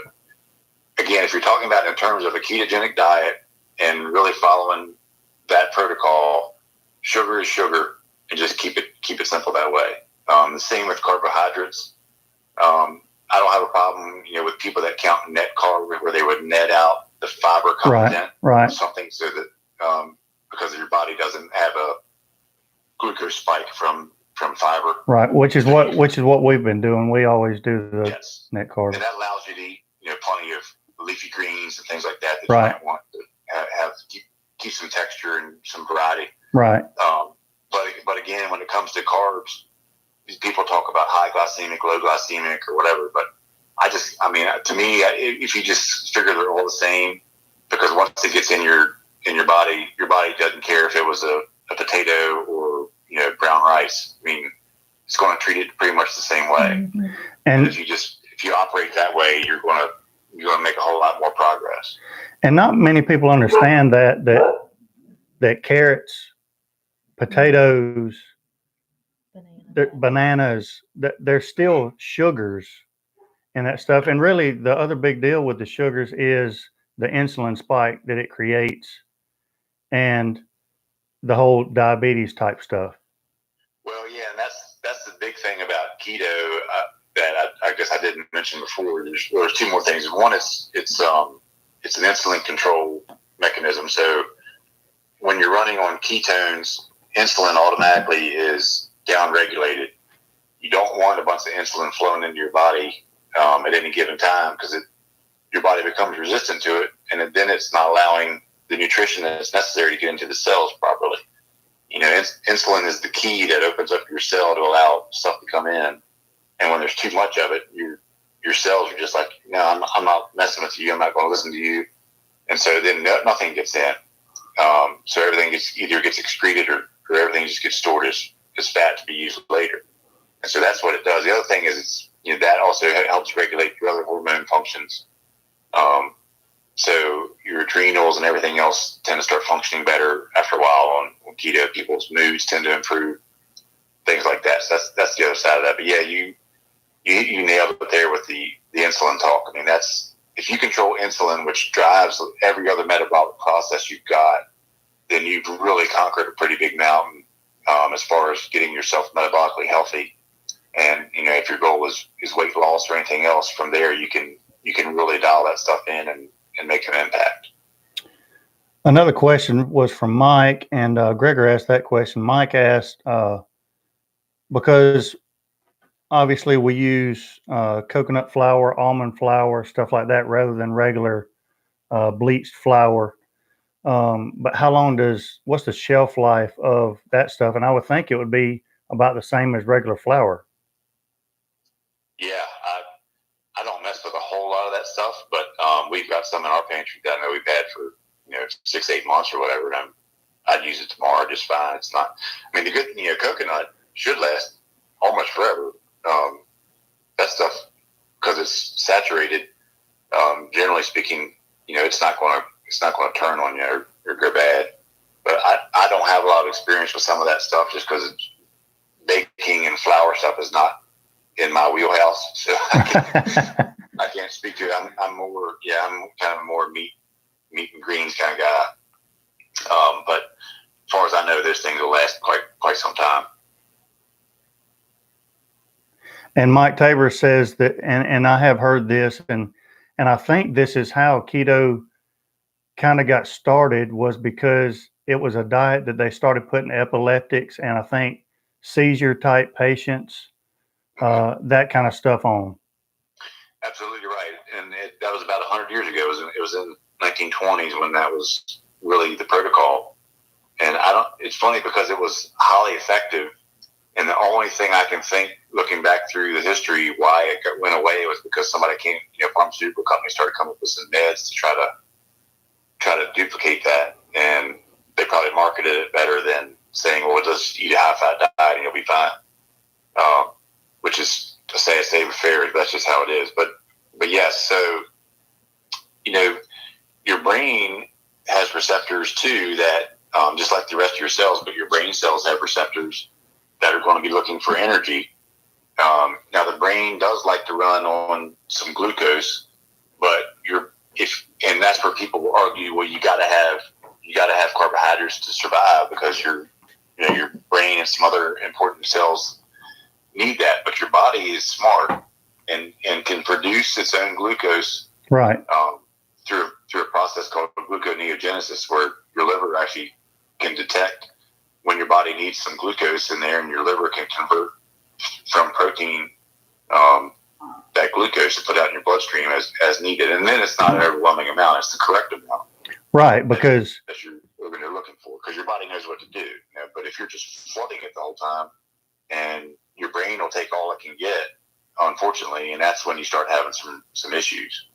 again, if you're talking about in terms of a ketogenic diet and really following that protocol, sugar is sugar, and just keep it simple that way. The same with carbohydrates. I don't have a problem, with people that count net carb, where they would net out the fiber content right. or something, so that because your body doesn't have a glucose spike from fiber. Right, which is what we've been doing. We always do the net carb, and that allows you to eat, plenty of leafy greens and things like that you right. might want to have keep some texture and some variety. Right. But again, when it comes to carbs, these people talk about high glycemic, low glycemic, or whatever. But to me, if you just figure they're all the same, because once it gets in your body doesn't care if it was a potato or brown rice. I mean, it's going to treat it pretty much the same way. Mm-hmm. And if you operate that way, you're going to make a whole lot more progress. And not many people understand that carrots, potatoes, bananas, they're still sugars and that stuff. And really, the other big deal with the sugars is the insulin spike that it creates and the whole diabetes type stuff. Well, yeah, and that's the big thing about keto that I guess I didn't mention before. There's two more things. One is it's an insulin control mechanism. So when you're running on ketones, insulin automatically is down-regulated. You don't want a bunch of insulin flowing into your body at any given time, because your body becomes resistant to it, and then it's not allowing the nutrition that's necessary to get into the cells properly. Insulin is the key that opens up your cell to allow stuff to come in. And when there's too much of it, your cells are just like, no, I'm not messing with you. I'm not going to listen to you. And so then nothing gets in. So everything either gets excreted or everything just gets stored as fat to be used later. And so that's what it does. The other thing is, that also helps regulate your other hormone functions. So your adrenals and everything else tend to start functioning better after a while on keto. People's moods tend to improve, things like that. So that's the other side of that. But yeah, you nailed it there with the insulin talk. I mean, that's, if you control insulin, which drives every other metabolic process you've got, then you've really conquered a pretty big mountain as far as getting yourself metabolically healthy. And if your goal is weight loss or anything else, from there you can really dial that stuff in and make an impact. Another question was from Mike, and Gregor asked that question. Mike asked, because obviously we use coconut flour, almond flour, stuff like that, rather than regular bleached flour. But what's the shelf life of that stuff? And I would think it would be about the same as regular flour. Yeah, I don't mess with a whole lot of that stuff, but we've got some in our pantry that I know we've had for 6-8 months or whatever, and I'd use it tomorrow just fine. It's not. I mean, the good coconut should last almost forever. That stuff, because it's saturated. Generally speaking, it's not going to turn on you or go bad. But I don't have a lot of experience with some of that stuff, just because baking and flour stuff is not in my wheelhouse, so I can't speak to it. I'm kind of more meat and greens kind of guy. But as far as I know, those things will last quite some time. And Mike Tabor says that, and I have heard this, and I think this is how keto kind of got started, was because it was a diet that they started putting epileptics and I think seizure type patients, that kind of stuff on. Absolutely right. And that was about 100 years ago. It was in 1920s when that was really the protocol. And it's funny because it was highly effective. And the only thing I can think, looking back through the history, why it went away was because somebody came, pharmaceutical companies started coming up with some meds to try to duplicate that. And they probably marketed it better than saying, well, just eat a high-fat diet and you'll be fine. Which is to say a state of affairs. That's just how it is. But yes, so, your brain has receptors too that, just like the rest of your cells, but your brain cells have receptors that are going to be looking for energy. Now the brain does like to run on some glucose, but and that's where people will argue, well, you gotta have carbohydrates to survive because your brain and some other important cells need that. But your body is smart and can produce its own glucose, right, through a process called gluconeogenesis, where your liver actually can detect when your body needs some glucose in there, and your liver can convert from protein that glucose to put out in your bloodstream as needed. And then it's not an overwhelming amount; it's the correct amount. Right, because that you're looking for, because your body knows what to do. But if you're just flooding it the whole time, and your brain will take all it can get, unfortunately, and that's when you start having some issues.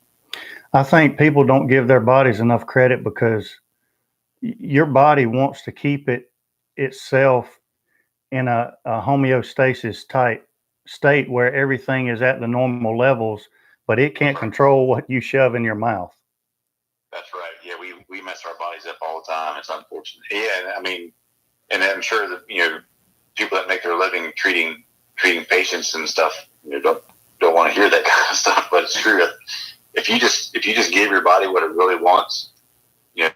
I think people don't give their bodies enough credit, because your body wants to keep itself in a homeostasis type state where everything is at the normal levels, but it can't control what you shove in your mouth. That's right. Yeah, we mess our bodies up all the time. It's unfortunate. Yeah, I mean, and I'm sure that people that make their living treating patients and stuff don't want to hear that kind of stuff, but it's true. If you just give your body what it really wants, you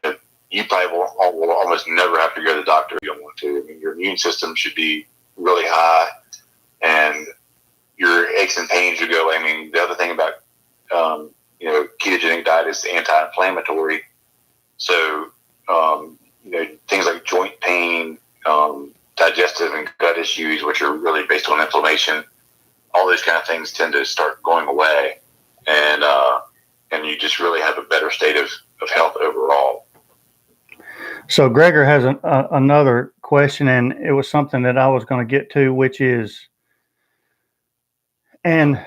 probably will almost never have to go to the doctor if you don't want to. I mean, your immune system should be really high, and your aches and pains should go. I mean, the other thing about ketogenic diet is anti-inflammatory. So, things like joint pain, digestive and gut issues, which are really based on inflammation, all those kind of things tend to start going away, and you just really have a better state of health overall. So Gregor has another question, and it was something that I was going to get to, which is, and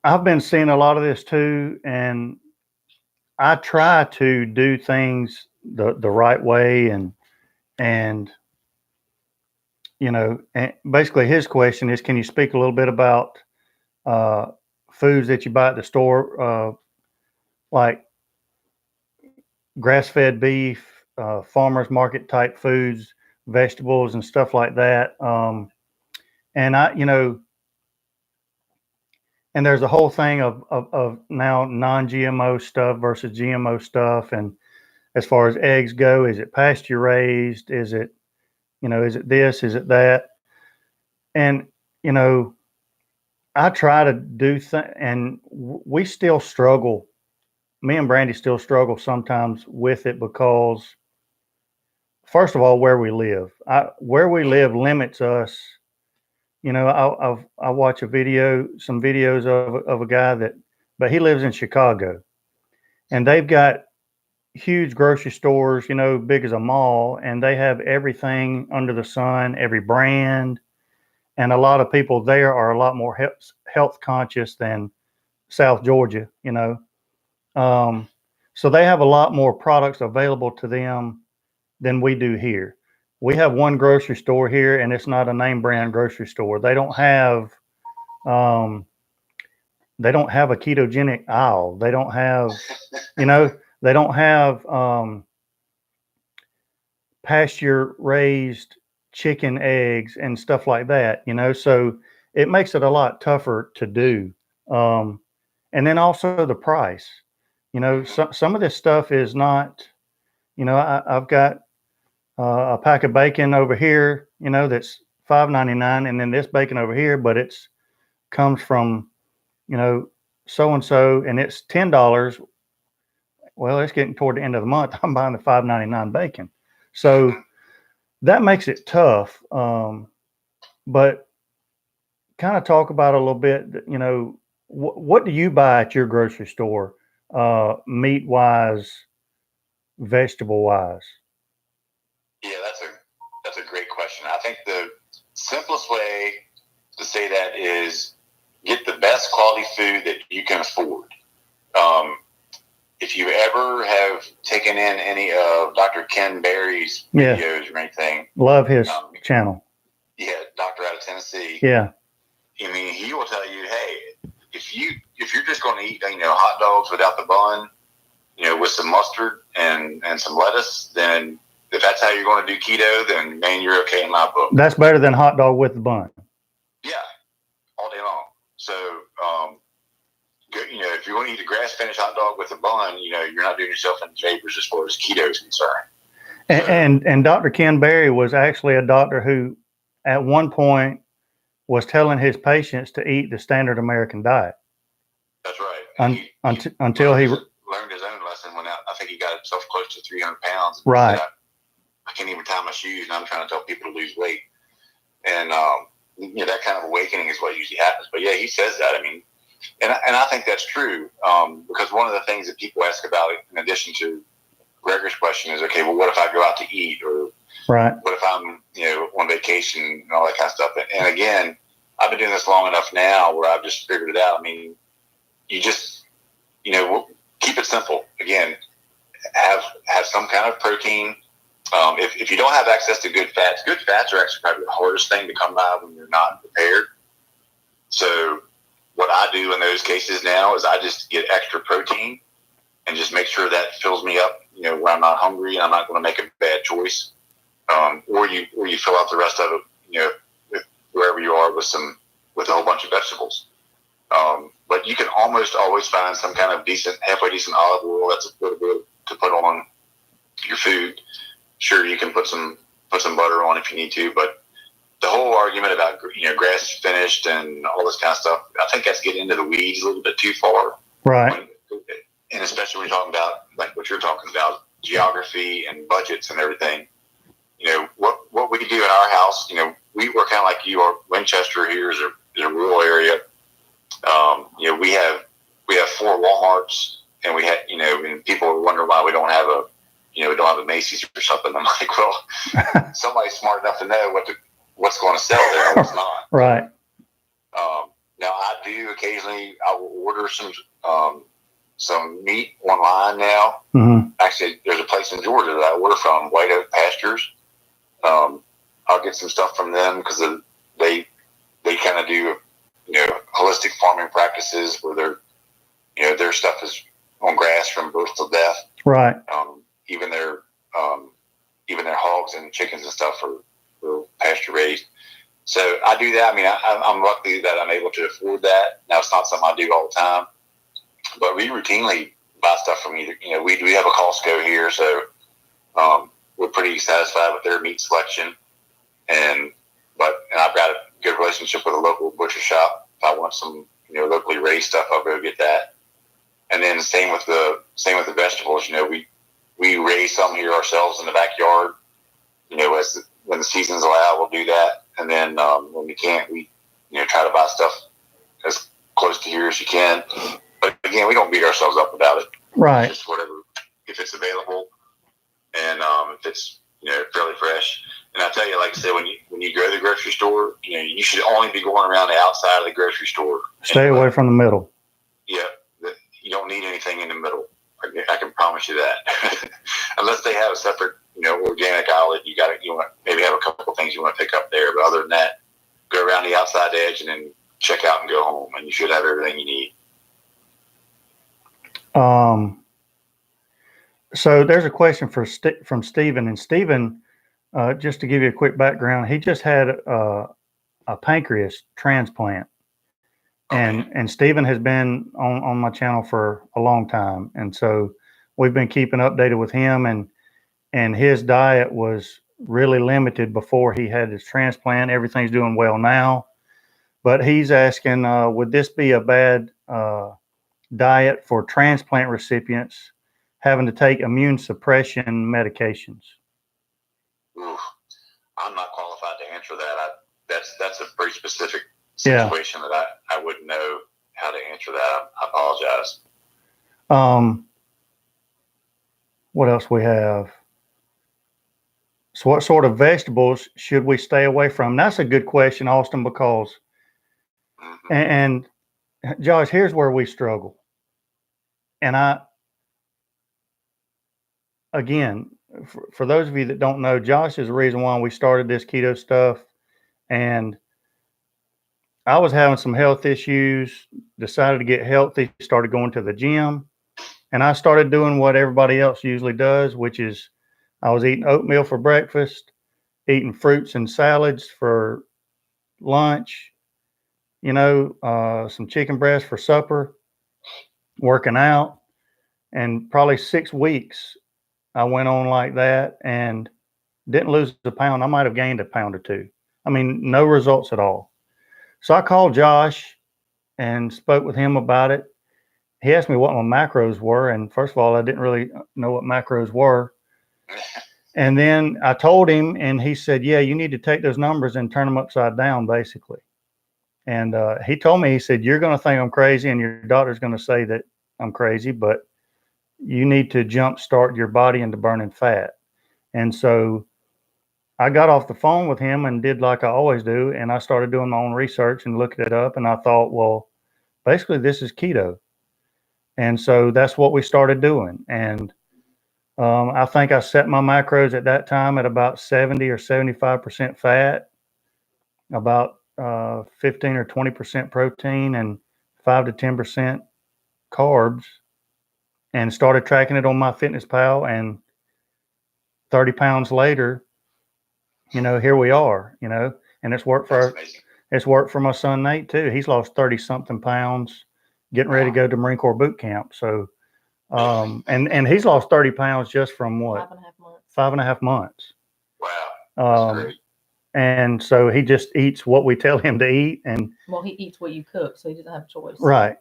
I've been seeing a lot of this too, and I try to do things the right way, and and basically his question is, can you speak a little bit about foods that you buy at the store, like grass-fed beef, farmers market type foods, vegetables and stuff like that. And and there's a whole thing of now non-GMO stuff versus GMO stuff. And as far as eggs go, is it pasture raised? Is it, is it this? Is it that? And, I try to do and we still struggle. Me and Brandy still struggle sometimes with it, because first of all, where we live limits us. I watch some videos of a guy but he lives in Chicago, and they've got huge grocery stores, big as a mall, and they have everything under the sun, every brand. And a lot of people there are a lot more health conscious than South Georgia, so they have a lot more products available to them than we do here. We have one grocery store here, and it's not a name brand grocery store. They don't have a ketogenic aisle. They don't have, they don't have pasture raised chicken eggs and stuff like that, so it makes it a lot tougher to do. And then also the price, some of this stuff is not, I've got a pack of bacon over here, that's $5.99, and then this bacon over here, but it's comes from, so-and-so, and it's $10. Well, it's getting toward the end of the month. I'm buying the $5.99 bacon. So that makes it tough. But kind of talk about a little bit, what do you buy at your grocery store, meat wise, vegetable wise? Yeah, that's a great question. I think the simplest way to say that is get the best quality food that you can afford. If you ever have taken in any of Dr. Ken Berry's videos or anything, love his channel. Yeah, doctor out of Tennessee. Yeah, I mean, he will tell you, hey, if you're just going to eat, hot dogs without the bun, with some mustard and some lettuce, then if that's how you're going to do keto, then man, you're okay in my book. That's better than hot dog with the bun. Yeah, want to eat a grass-finished hot dog with a bun, you're not doing yourself any favors as far as keto is concerned. And Dr. Ken Berry was actually a doctor who, at one point, was telling his patients to eat the standard American diet. That's right. Until he learned his own lesson when I think he got himself close to 300 pounds. Right. I can't even tie my shoes, and I'm trying to tell people to lose weight. And that kind of awakening is what usually happens. But yeah, he says that. I mean, and I think that's true, because one of the things that people ask about, in addition to Gregor's question, is, okay, well, what if I go out to eat, or right, what if I'm on vacation and all that kind of stuff? And again, I've been doing this long enough now where I've just figured it out. I mean, you just keep it simple. Again, have some kind of protein. If you don't have access to good fats are actually probably the hardest thing to come by when you're not prepared. So what I do in those cases now is I just get extra protein and just make sure that fills me up, where I'm not hungry and I'm not going to make a bad choice. Or you fill out the rest of it, wherever you are with a whole bunch of vegetables. But you can almost always find some kind of halfway decent olive oil that's a little bit to put on your food. Sure, you can put some butter on if you need to, but the whole argument about grass finished and all this kind of stuff, I think that's getting into the weeds a little bit too far. Right. And especially when you're talking about like what you're talking about, geography and budgets and everything. What we do in our house, we're kind of like you are. Winchester here is a rural area. We have 4 Walmarts, and we had, and people are wondering why we don't have a Macy's or something. I'm like, well, somebody's smart enough to know what's going to sell there and what's not. Right. Now I do occasionally, I will order some meat online now. Mm-hmm. Actually, there's a place in Georgia that I order from, White Oak Pastures. I'll get some stuff from them because they kind of do, holistic farming practices where their stuff is on grass from birth to death. Right. Even their hogs and chickens and stuff are pasture raised. So I do that. I mean, I'm lucky that I'm able to afford that. Now, it's not something I do all the time, but we routinely buy stuff from either. We have a Costco here, so we're pretty satisfied with their meat selection. And I've got a good relationship with a local butcher shop. If I want some locally raised stuff, I'll go get that. And then same with the vegetables. We raise some here ourselves in the backyard. When the seasons allow, we'll do that. And then when we can't, we try to buy stuff as close to here as you can. But again, we don't beat ourselves up about it. Right. It's just whatever, if it's available, and if it's fairly fresh. And I tell you, like I said, when you go to the grocery store, you should only be going around the outside of the grocery store. Stay away from the middle. Yeah, you don't need anything in the middle. I can promise you that. Unless they have a separate, organic outlet, you want maybe have a couple of things you want to pick up there. But other than that, go around the outside edge and then check out and go home, and you should have everything you need. So there's a question from Stephen, and Stephen, just to give you a quick background, he just had a pancreas transplant. And Stephen has been on my channel for a long time. And so we've been keeping updated with him, and his diet was really limited before he had his transplant. Everything's doing well now, but he's asking, would this be a bad diet for transplant recipients having to take immune suppression medications? Oof. I'm not qualified to answer that. That's a pretty specific situation that I wouldn't know how to answer that. I apologize. What else we have? So what sort of vegetables should we stay away from? That's a good question, Austin, because and Josh, here's where we struggle. And again, for those of you that don't know, Josh is the reason why we started this keto stuff. And I was having some health issues, decided to get healthy, started going to the gym, and I started doing what everybody else usually does, which is I was eating oatmeal for breakfast, eating fruits and salads for lunch, some chicken breast for supper. working out, and probably 6 weeks I went on like that and didn't lose a pound. I might have gained a pound or two. I mean, no results at all. So I called Josh and spoke with him about it. He asked me what my macros were, and first of all, I didn't really know what macros were. And then I told him, and he said, yeah, you need to take those numbers and turn them upside down, basically. And he told me, he said, you're going to think I'm crazy, and your doctor's going to say that I'm crazy, but you need to jumpstart your body into burning fat. And so I got off the phone with him and did like I always do, and I started doing my own research and looking it up, and I thought, well, basically this is keto. And so that's what we started doing. And I think I set my macros at that time at about 70 or 75% fat, about 15 or 20% protein, and 5 to 10% carbs, and started tracking it on MyFitnessPal. And 30 pounds later, here we are, and it's worked for my son Nate too. He's lost 30 something pounds, getting ready to go to Marine Corps boot camp. So, and he's lost 30 pounds just from what? 5.5 months. 5.5 months. Wow. That's great. And so he just eats what we tell him to eat, and Well, he eats what you cook, so he doesn't have a choice. right.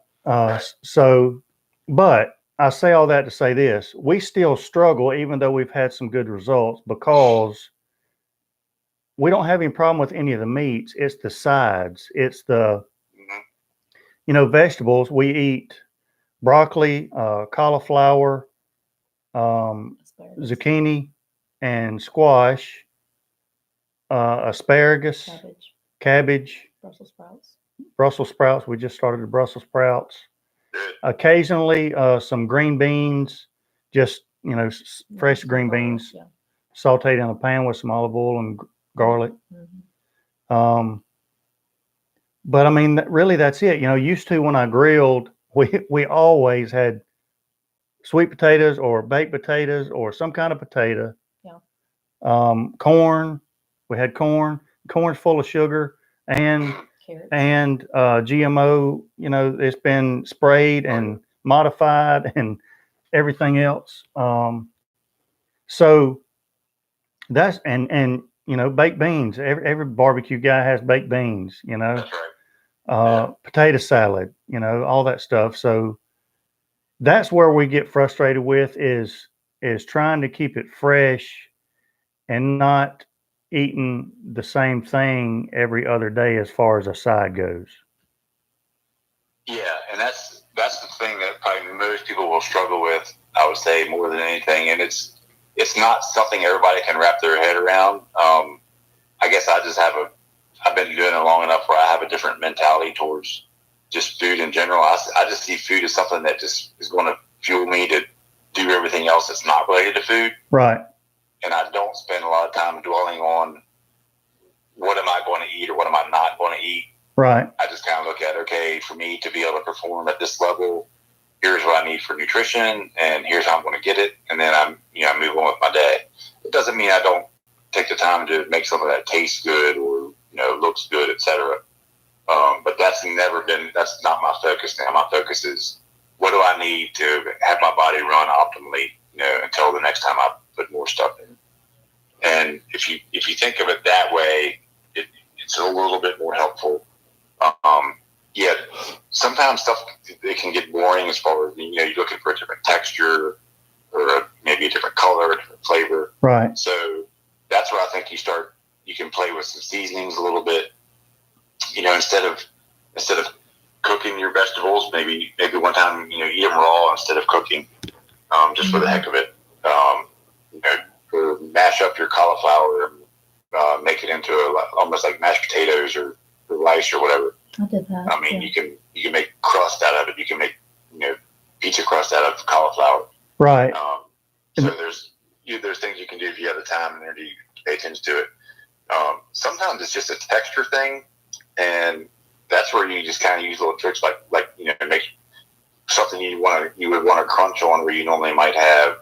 So, but I say all that to say this: we still struggle, even though we've had some good results, because we don't have any problem with any of the meats. It's the sides. It's the, vegetables. We eat broccoli, cauliflower, zucchini, and squash, asparagus, cabbage, Brussels sprouts. We just started the Brussels sprouts. Occasionally, some green beans, just, fresh green beans, sauteed in a pan with some olive oil and garlic. But I mean, really, that's it. Used to, when I grilled, we always had sweet potatoes or baked potatoes or some kind of potato. Corn. We had corn. Corn's full of sugar and GMO. It's been sprayed and modified and everything else. So that's and baked beans. Every barbecue guy has baked beans. That's right. Potato salad. All that stuff. So that's where we get frustrated with is trying to keep it fresh and not eating the same thing every other day as far as a side goes. Yeah, and that's the thing that probably most people will struggle with, I would say, more than anything. And it's not something everybody can wrap their head around. I guess I've been doing it long enough where I have a different mentality towards just food in general. I just see food as something that just is going to fuel me to do everything else that's not related to food. Right. And I don't spend a lot of time dwelling on what am I going to eat or what am I not going to eat. Right. I just kind of look at, okay, for me to be able to perform at this level, here's what I need for nutrition, and here's how I'm going to get it. And then I move on with my day. It doesn't mean I don't take the time to make something that tastes good or, looks good, etc. But that's not my focus now. My focus is, what do I need to have my body run optimally, until the next time I put more stuff in. And if you think of it that way, it's a little bit more helpful. Yeah, sometimes stuff, it can get boring as far as, you're looking for a different texture or maybe a different color, a different flavor. Right. So that's where I think you can play with some seasonings a little bit. Instead of cooking your vegetables, maybe one time, eat them raw instead of cooking, just for the heck of it. Mash up your cauliflower, make it into almost like mashed potatoes or rice or whatever. I did that. I mean, you can make crust out of it. You can make pizza crust out of cauliflower. Right. So there's things you can do if you have the time and energy to pay attention to it. Sometimes it's just a texture thing, and that's where you just kind of use little tricks like make something you would want to crunch on where you normally might have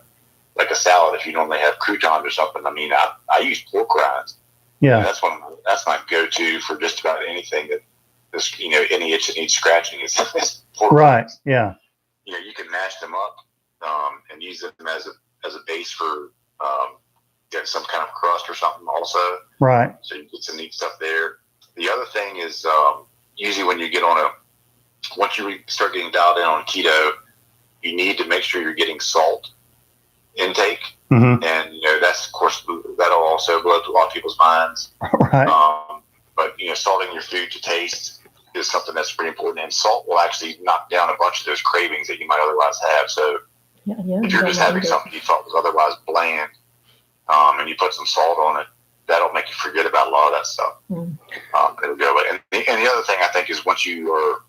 like a salad if you normally have croutons or something. I mean, I use pork rinds. Yeah. That's my go-to for just about anything that this any itch that needs scratching is pork right. rinds. Yeah. you can mash them up and use them as a base for getting some kind of crust or something also. Right. So you get some neat stuff there. The other thing is usually when you get once you start getting dialed in on keto, you need to make sure you're getting salt intake. Mm-hmm. And, that's, of course, that'll also blow through a lot of people's minds. Right. But, salting your food to taste is something that's pretty important. And salt will actually knock down a bunch of those cravings that you might otherwise have. So if you're just having something you thought was otherwise bland, and you put some salt on it, that'll make you forget about a lot of that stuff. It'll go away. And the other thing I think is once you're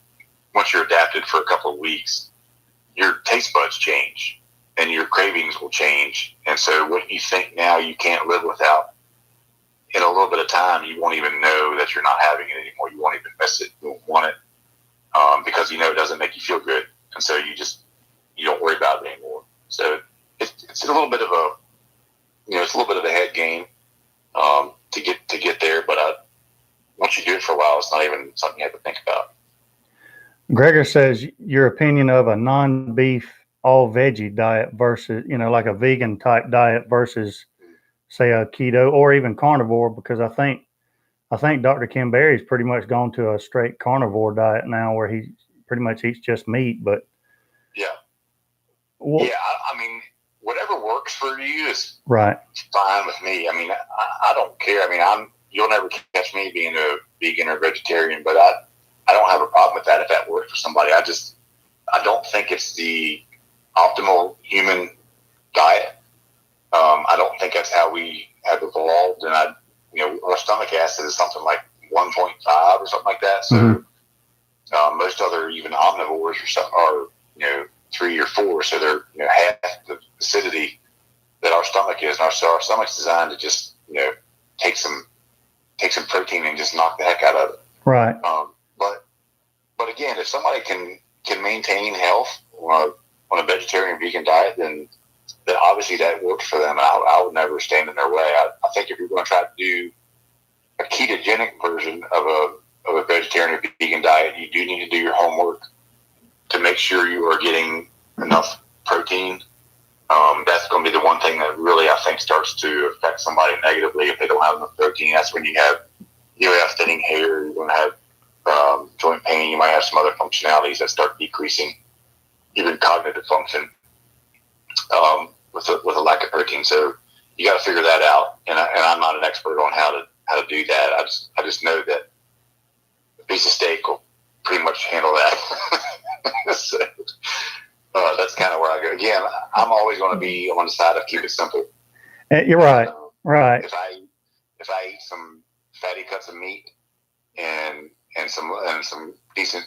adapted for a couple of weeks, your taste buds change and your cravings will change. And so what you think now you can't live without, in a little bit of time, you won't even know that you're not having it anymore. You won't even miss it. You won't want it because it doesn't make you feel good. And so you don't worry about it anymore. So it's a little bit of a head game to get there. But once you do it for a while, it's not even something you have to think about. Gregor says your opinion of a non-beef all veggie diet versus, like a vegan type diet versus, say, a keto or even carnivore, because I think Dr. Kim Berry's pretty much gone to a straight carnivore diet now where he pretty much eats just meat. But yeah, well, I mean, whatever works for you is right. Fine with me. I mean, I don't care. I mean, you'll never catch me being a vegan or vegetarian, but I don't have a problem with that if that works for somebody. I don't think it's the optimal human diet. I don't think that's how we have evolved. And our stomach acid is something like 1.5 or something like that. So most other even omnivores are 3 or 4. So they're half the acidity that our stomach is. And our stomach's designed to just take some protein and just knock the heck out of it. Right. But again, if somebody can maintain health on a vegetarian vegan diet, then obviously that works for them. I would never stand in their way. I think if you're going to try to do a ketogenic version of a vegetarian or vegan diet, you do need to do your homework to make sure you are getting enough protein. That's going to be the one thing that really I think starts to affect somebody negatively if they don't have enough protein. That's when you have thinning hair, you're going to have joint pain, you might have some other functionalities that start decreasing, even cognitive function with a lack of protein. So you got to figure that out. And I'm not an expert on how to do that. I just know that a piece of steak will pretty much handle that. So, that's kind of where I go. Again, I'm always going to be on the side of keep it simple. You're right. Right. If I eat some fatty cuts of meat and some decent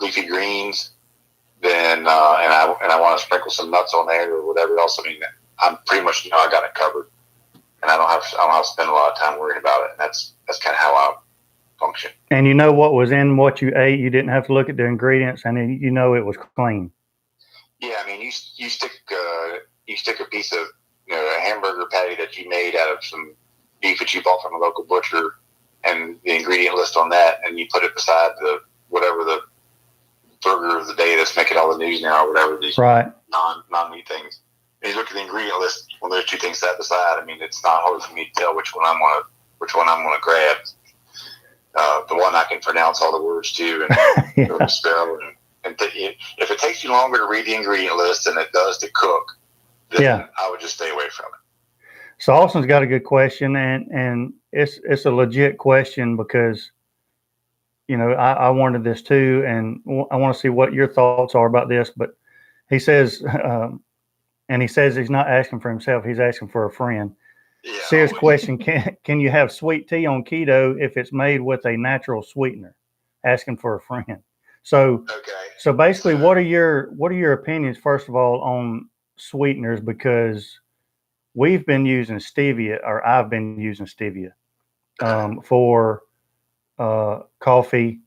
leafy greens, then and I want to sprinkle some nuts on there or whatever else. I mean, I'm pretty much I got it covered, and I don't have to spend a lot of time worrying about it. And that's kind of how I function. And what was in what you ate. You didn't have to look at the ingredients, and it was clean. Yeah, I mean, you stick a piece of a hamburger patty that you made out of some beef that you bought from a local butcher, and the ingredient list on that, and you put it beside whatever the burger of the day that's making all the news now, or whatever these right. non-meat things. And you look at the ingredient list when those two things side by side. I mean, it's not hard for me to tell which one I'm gonna grab. The one I can pronounce all the words to and spell. And if it takes you longer to read the ingredient list than it does to cook, then I would just stay away from it. So Austin's got a good question, and it's a legit question because, I wanted this too, and I want to see what your thoughts are about this. But he says, and he says he's not asking for himself; he's asking for a friend. Yeah. Serious question: Can you have sweet tea on keto if it's made with a natural sweetener? Asking for a friend. So, okay. So basically, what are your opinions first of all on sweeteners? Because we've been using stevia, or I've been using stevia for coffee.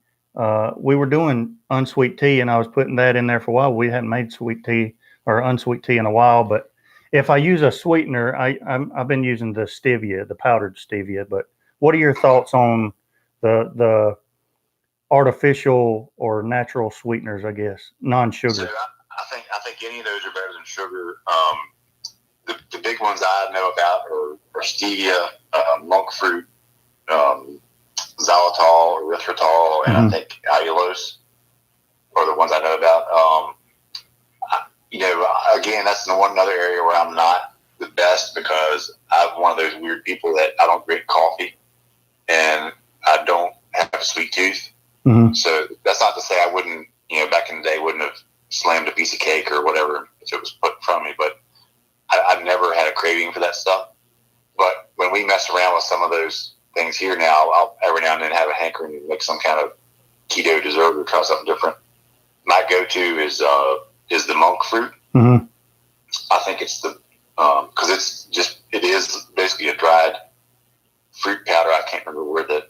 We were doing unsweet tea, and I was putting that in there for a while. We hadn't made sweet tea or unsweet tea in a while, but if I use a sweetener, I've been using the stevia, the powdered stevia. But what are your thoughts on the artificial or natural sweeteners? I guess non-sugar. So think any of those are better than sugar. The big ones I know about are stevia, monk fruit, xylitol, erythritol, and I think allulose are the ones I know about. Again, that's the one other area where I'm not the best because I'm one of those weird people that I don't drink coffee and I don't have a sweet tooth. Mm-hmm. So that's not to say I wouldn't, back in the day, wouldn't have slammed a piece of cake or whatever if it was put in front of me, but I've never had a craving for that stuff. But when we mess around with some of those things here now, I'll every now and then have a hankering to make some kind of keto dessert or try something different. My go-to is the monk fruit. Mm-hmm. I think it's because it is basically a dried fruit powder. I can't remember where the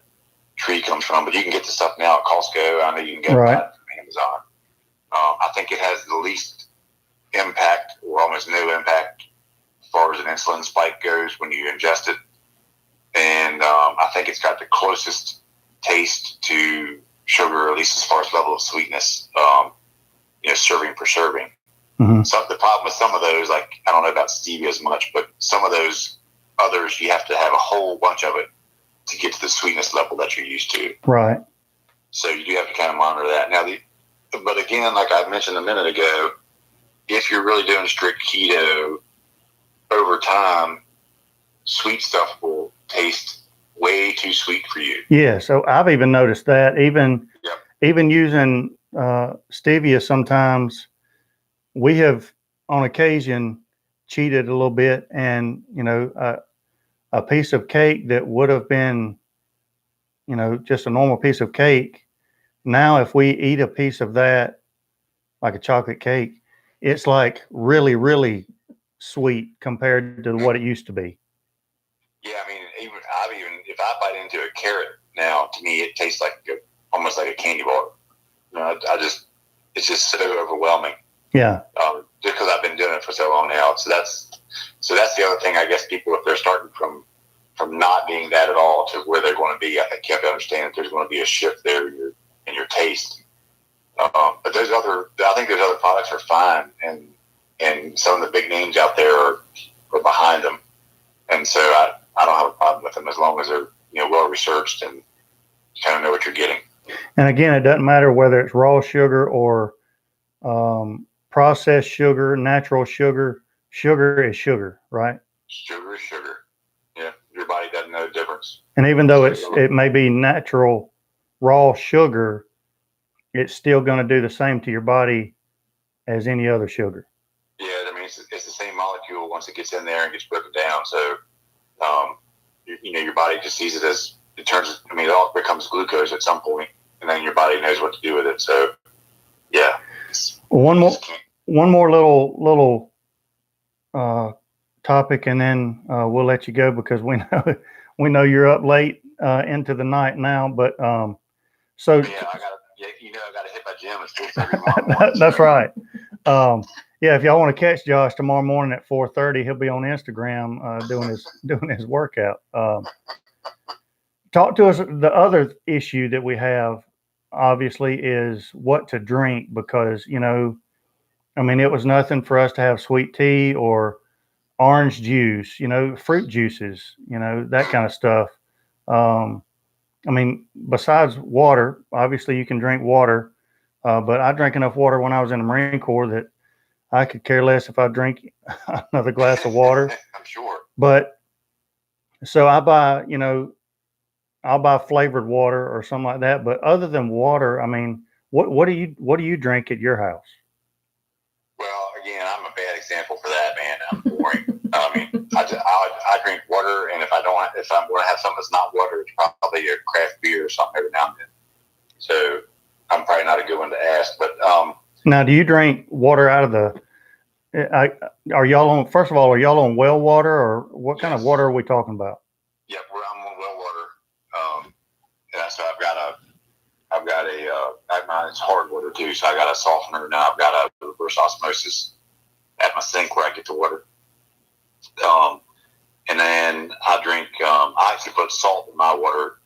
tree comes from, but you can get the stuff now at Costco. I know you can get it from Amazon. I think it has the least impact or almost no impact as far as an insulin spike goes when you ingest it. And I think it's got the closest taste to sugar, at least as far as level of sweetness, serving per serving. Mm-hmm. So the problem with some of those, like, I don't know about stevia as much, but some of those others, you have to have a whole bunch of it to get to the sweetness level that you're used to. Right. So you do have to kind of monitor that. Now, but again, like I mentioned a minute ago, if you're really doing strict keto, over time, sweet stuff will taste way too sweet for you. Yeah, so I've even noticed that. Even using stevia sometimes, we have on occasion cheated a little bit, and a piece of cake that would have been just a normal piece of cake, now if we eat a piece of that, like a chocolate cake, it's like really, really sweet compared to what it used to be. Yeah, I mean, even if I bite into a carrot now, to me it tastes like almost like a candy bar. It's just so overwhelming. Yeah. Just because I've been doing it for so long now. So that's the other thing. I guess people, if they're starting from not being that at all to where they're going to be, I think you have to understand that there's going to be a shift there in your taste. But I think those other products are fine, and some of the big names out there are behind them, and so I don't have a problem with them as long as they're well researched and you kind of know what you're getting. And again, it doesn't matter whether it's raw sugar or processed sugar, natural sugar. Sugar is sugar, right? Sugar is sugar. Yeah, your body doesn't know the difference. And even though it may be natural raw sugar, it's still going to do the same to your body as any other sugar. Yeah, I mean, it's the same molecule once it gets in there and gets broken down. So, your body just sees it as it all becomes glucose at some point, and then your body knows what to do with it. So, yeah. One more little topic, and then we'll let you go because we know you're up late into the night now. But so yeah, I gotta hit my gym at 4:30. That's right. Yeah, if y'all want to catch Josh tomorrow morning at 4:30, he'll be on Instagram doing his workout. Talk to us. The other issue that we have, obviously, is what to drink because it was nothing for us to have sweet tea or orange juice, fruit juices, that kind of stuff. Besides water, obviously you can drink water, but I drank enough water when I was in the Marine Corps that I could care less if I drink another glass of water. I'm sure. But so I'll buy flavored water or something like that. But other than water, what do you drink at your house? Well, again, I'm a bad example for that, man. I'm boring. I drink water, and if I'm going to have something that's not water, it's probably a craft beer or something every now and then. So I'm probably not a good one to ask. But now, do you drink water out of the? Are y'all on? First of all, are y'all on well water, or what kind of water are we talking about? Yeah, I'm on well water. So I've got it's hard water too. So I got a softener now. I've got a reverse osmosis at my sink where I get the water. And then I drink. I actually put salt in my water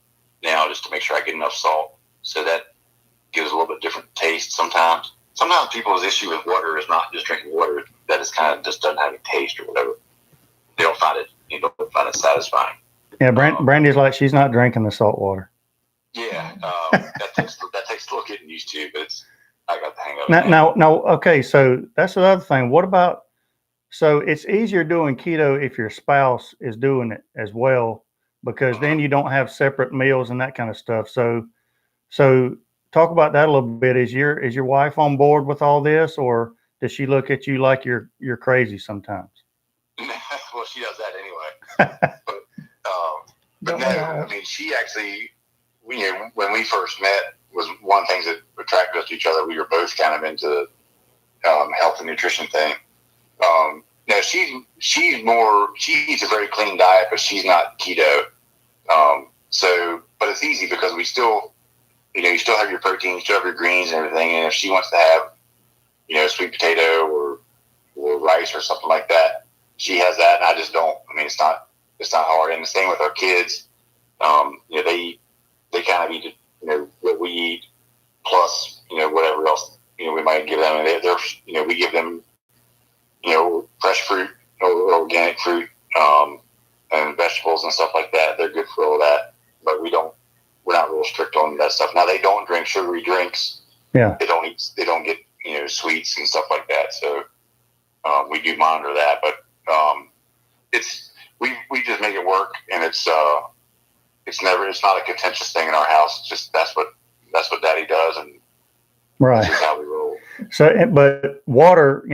now just to make sure I get enough salt. So that gives a little bit different taste sometimes. sometimes people's issue with water is not just drinking water, that it's kind of just doesn't have a taste or whatever. They don't find it, don't find it satisfying. Yeah, Brandy's like, she's not drinking the salt water. Yeah, that takes a little getting used to, but I got the hang of it. Now, okay, so that's the other thing. What about, so it's easier doing keto if your spouse is doing it as well, because then you don't have separate meals and that kind of stuff. So talk about that a little bit. Is your wife on board with all this, or does she look at you like you're crazy sometimes? Well, she does that anyway. but no, I mean, she actually, when we first met, was one of the things that attracted us to each other. We were both kind of into health and nutrition thing. Now she eats a very clean diet, but she's not keto. But it's easy because we still, you still have your protein, you still have your greens and everything. And if she wants to have, sweet potato or rice or something like that, she has that, and I just don't. I mean, it's not hard. And the same with our kids. They kind of eat, what we eat plus, whatever else, we might give them. And they're we give them, fresh fruit or organic fruit, and vegetables and stuff like that. They're good for all that, but we're not real strict on that stuff. Now, they don't drink sugary drinks. Yeah. They don't get, sweets and stuff like that. So, we do monitor that, but, we just make it work, and it's not a contentious thing in our house. It's just, that's what Daddy does. And right. That's just how we roll. So, but water,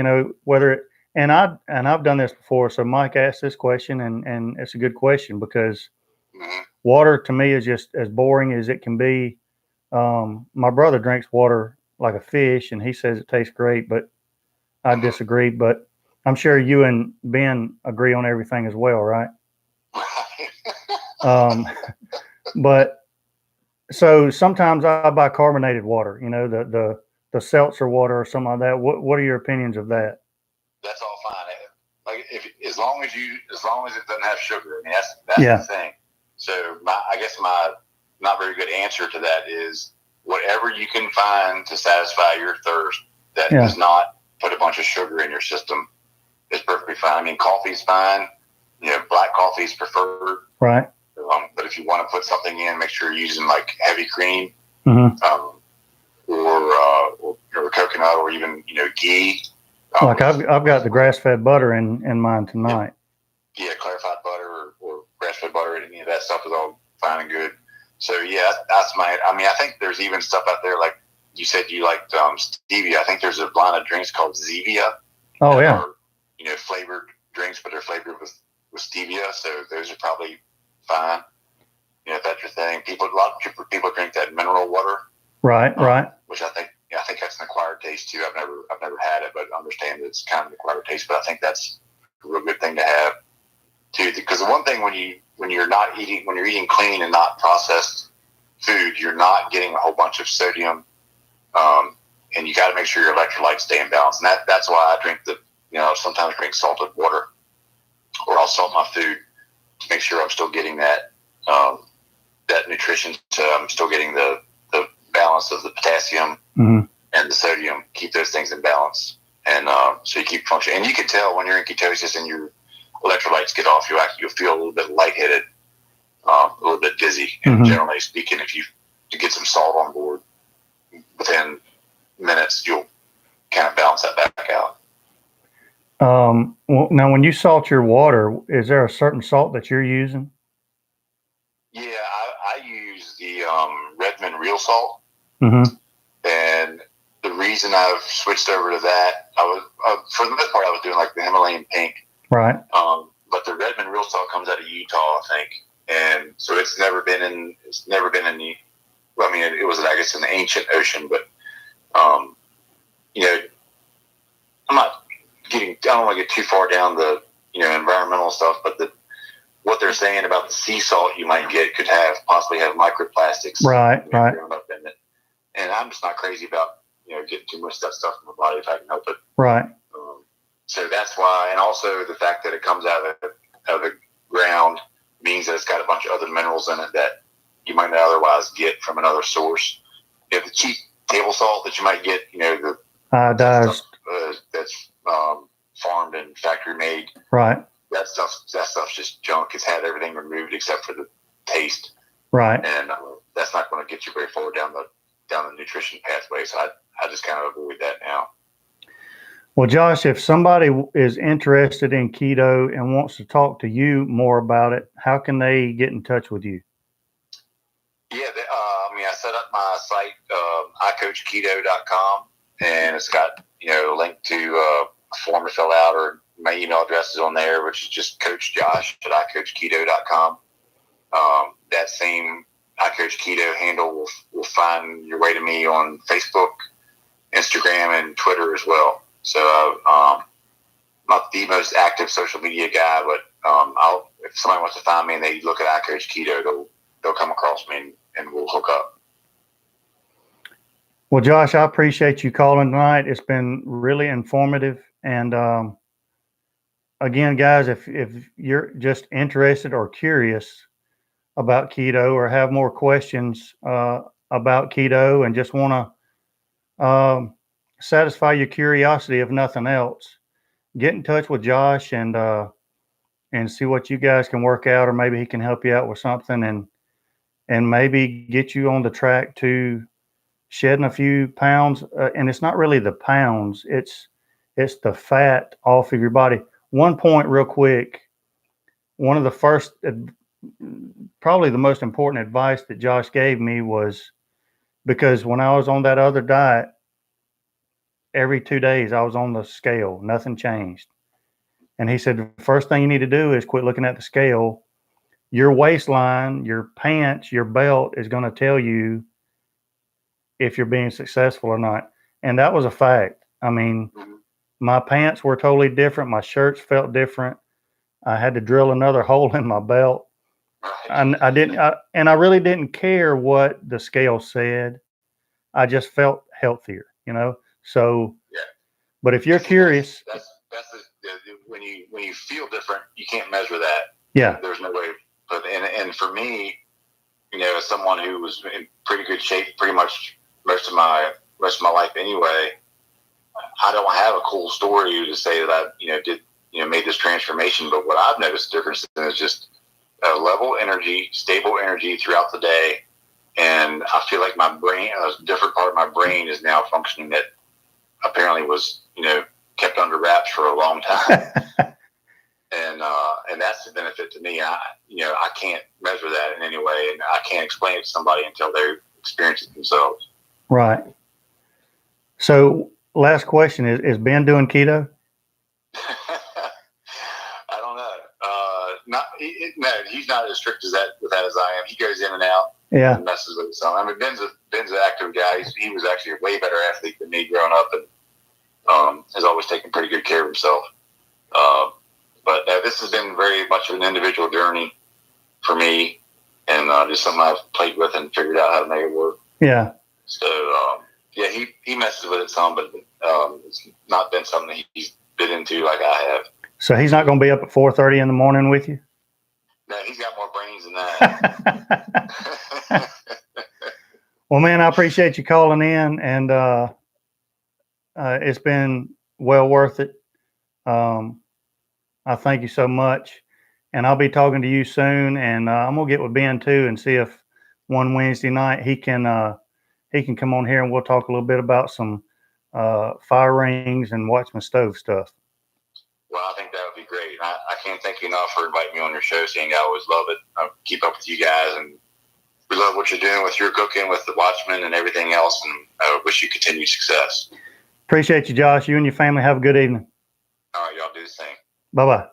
and I've done this before. So Mike asked this question, and it's a good question, because water to me is just as boring as it can be. My brother drinks water like a fish, and he says it tastes great, but I disagree. But I'm sure you and Ben agree on everything as well, right? But so sometimes I buy carbonated water, the seltzer water or something like that. What are your opinions of that? That's all fine. Like, as long as it doesn't have sugar. I mean, that's the thing. So I guess my not very good answer to that is whatever you can find to satisfy your thirst that does not put a bunch of sugar in your system is perfectly fine. I mean, coffee's fine. Black coffee is preferred. Right. But if you want to put something in, make sure you're using like heavy cream, or coconut, or even ghee. Like I've got the grass-fed butter in mine tonight. Yeah, clarified butter or grass-fed butter. Any of that stuff is all fine and good. So yeah, that's I mean, I think there's even stuff out there, like you said you liked stevia. I think there's a line of drinks called Zevia. Oh yeah. Are, flavored drinks, but they're flavored with stevia. So those are probably fine. If that's your thing. A lot of people drink that mineral water. Right. Which I think that's an acquired taste too. I've never had it, but I understand that it's kind of an acquired taste. But I think that's a real good thing to have too. Because the one thing when you're eating clean and not processed food, you're not getting a whole bunch of sodium, and you got to make sure your electrolytes stay in balance. And that's why I drink sometimes drink salted water, or I'll salt my food to make sure I'm still getting that nutrition. So I'm still getting the balance of the potassium and the sodium. Keep those things in balance, and so you keep functioning. And you can tell when you're in ketosis and your electrolytes get off, you'll feel a little bit lightheaded, a little bit dizzy. And generally speaking, if you get some salt on board, within minutes you'll kind of balance that back out. Well, now when you salt your water, is there a certain salt that you're using? Yeah, I use the Redmond real salt, and the reason I've switched over to that, I was for the most part I was doing like the Himalayan pink, right? But the Redmond real salt comes out of Utah, I think, and so it's never been in the. Well, I mean, it was, I guess, an ancient ocean, but I don't want to get too far down the environmental stuff, but what they're saying about the sea salt you might get could possibly have microplastics right up in it. And I'm just not crazy about getting too much of that stuff in my body if I can help it. Right. So that's why, and also the fact that it comes out of the ground means that it's got a bunch of other minerals in it that you might not otherwise get from another source. The cheap table salt that you might get, the Iodized. That's farmed and factory made. Right. That stuff's just junk. It's had everything removed except for the taste. Right. And that's not going to get you very forward down the nutrition pathway. So I just kind of avoid that now. Well, Josh, if somebody is interested in keto and wants to talk to you more about it, how can they get in touch with you? Yeah, I set up my site, icoachketo.com, and it's got a link to a form to fill out, or my email address is on there, which is just coachjosh@icoachketo.com. That same iCoachKeto handle will find your way to me on Facebook, Instagram, and Twitter as well. So I'm not the most active social media guy, but if somebody wants to find me and they look at iCoachKeto, they'll come across me and we'll hook up. Well, Josh, I appreciate you calling tonight. It's been really informative. And again, guys, if you're just interested or curious about keto or have more questions about keto and just want to satisfy your curiosity, if nothing else, get in touch with Josh and see what you guys can work out, or maybe he can help you out with something and maybe get you on the track to shedding a few pounds. And it's not really the pounds, it's the fat off of your body. One point real quick, one of the first, probably the most important advice that Josh gave me was, because when I was on that other diet, every 2 days I was on the scale, nothing changed. And he said, the first thing you need to do is quit looking at the scale. Your waistline, your pants, your belt is going to tell you if you're being successful or not. And that was a fact. I mean, my pants were totally different. My shirts felt different. I had to drill another hole in my belt. And I really didn't care what the scale said. I just felt healthier, So, yeah. But if you're curious, that's when you feel different, you can't measure that. Yeah. There's no way. But and for me, as someone who was in pretty good shape, pretty much most of my life anyway, I don't have a cool story to say that I made this transformation. But what I've noticed the difference in is just level energy, stable energy throughout the day. And I feel like my brain, a different part of my brain is now functioning that apparently was, kept under wraps for a long time. And that's the benefit to me. I can't measure that in any way, and I can't explain it to somebody until they experience it themselves. Right. So last question is Ben doing keto? I don't know. No, he's not as strict with that as I am. He goes in and out. Yeah. And messes with himself. I mean, Ben's an active guy. He was actually a way better athlete than me growing up, and has always taken pretty good care of himself. But this has been very much of an individual journey for me, and just something I've played with and figured out how to make it work. Yeah. So, he messes with it some, but it's not been something that he's been into like I have. So he's not going to be up at 4:30 in the morning with you? No, he's got more brains than that. Well, man, I appreciate you calling in, and it's been well worth it. I thank you so much, and I'll be talking to you soon, and I'm gonna get with Ben too and see if one Wednesday night he can come on here and we'll talk a little bit about some fire rings and Watchman Stove stuff. Well, I think that would be great. I can't thank you enough for inviting me on your show, Sandy. I always love it. I keep up with you guys, and we love what you're doing with your cooking, with the Watchman and everything else, and I wish you continued success. Appreciate you, Josh. You and your family have a good evening. All right, y'all do the same. Bye-bye.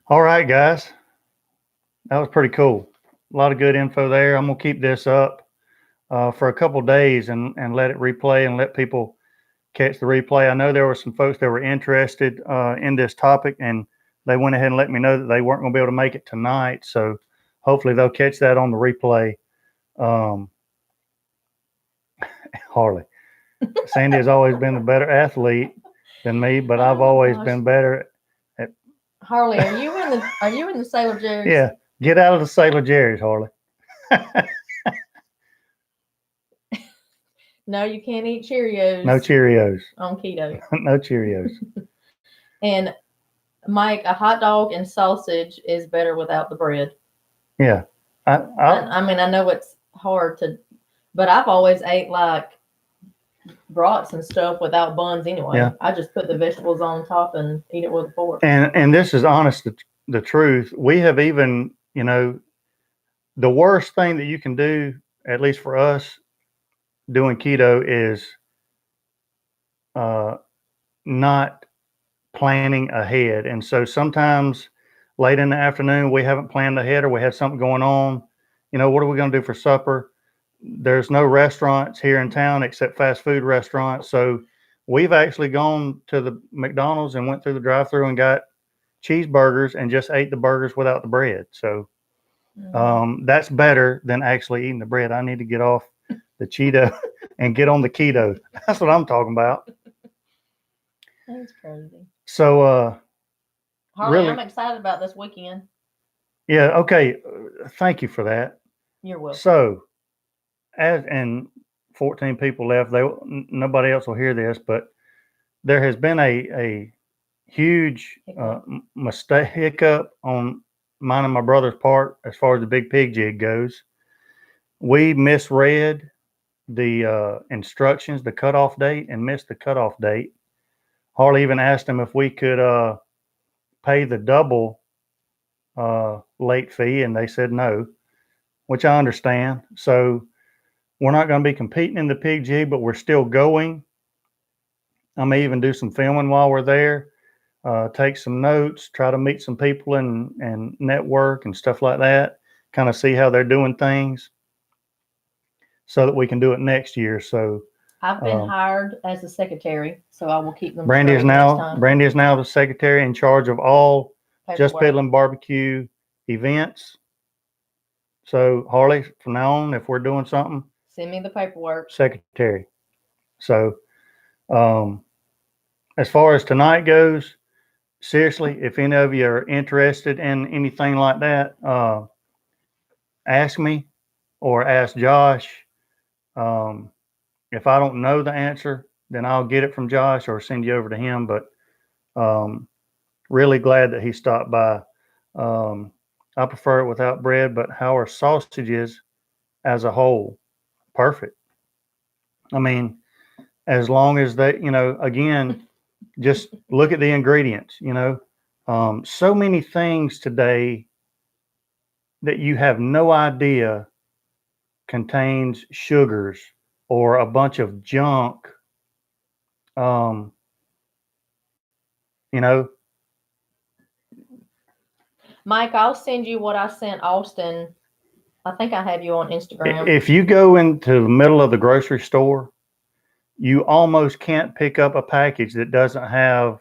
All right, guys. That was pretty cool. A lot of good info there. I'm going to keep this up for a couple days and let it replay and let people catch the replay. I know there were some folks that were interested in this topic, and they went ahead and let me know that they weren't going to be able to make it tonight. So hopefully they'll catch that on the replay. Harley. Sandy has always been the better athlete than me, but I've always been better at Harley, are you in the Sailor Jerry's? Yeah. Get out of the Sailor Jerry's, Harley. No, you can't eat Cheerios. No Cheerios. On keto. No Cheerios. And Mike, a hot dog and sausage is better without the bread. Yeah. I mean, I know it's hard to, but I've always ate like brats and stuff without buns anyway. Yeah. I just put the vegetables on top and eat it with a fork. And this is honest, the truth. We have even, the worst thing that you can do, at least for us doing keto, is not planning ahead. And so sometimes late in the afternoon, we haven't planned ahead, or we had something going on. What are we going to do for supper? There's no restaurants here in town except fast food restaurants. So we've actually gone to the McDonald's and went through the drive-thru and got cheeseburgers and just ate the burgers without the bread. So that's better than actually eating the bread. I need to get off the Cheeto and get on the keto. That's what I'm talking about. That's crazy. So, Harley, really, I'm excited about this weekend. Yeah. Okay. Thank you for that. You're welcome. So, and 14 people left. Nobody else will hear this, but there has been a huge hiccup on mine and my brother's part as far as the big pig jig goes. We misread the instructions, the cutoff date, and missed the cutoff date. Harley even asked them if we could pay the double late fee, and they said no, which I understand. So we're not going to be competing in the pig jig, but we're still going. I may even do some filming while we're there, take some notes, try to meet some people and network and stuff like that, kind of see how they're doing things so that we can do it next year. So I've been hired as a secretary, so I will keep them. Brandy is now the secretary in charge of all Jus Piddlin BBQ events. So Harley, from now on, if we're doing something, send me the paperwork. Secretary. So as far as tonight goes, seriously, if any of you are interested in anything like that, ask me or ask Josh. If I don't know the answer, then I'll get it from Josh or send you over to him. But really glad that he stopped by. I prefer it without bread, but how are sausages as a whole? Perfect. I mean, as long as they, again, just look at the ingredients, so many things today that you have no idea contains sugars or a bunch of junk. Mike, I'll send you what I sent Austin. I think I have you on Instagram. If you go into the middle of the grocery store, you almost can't pick up a package that doesn't have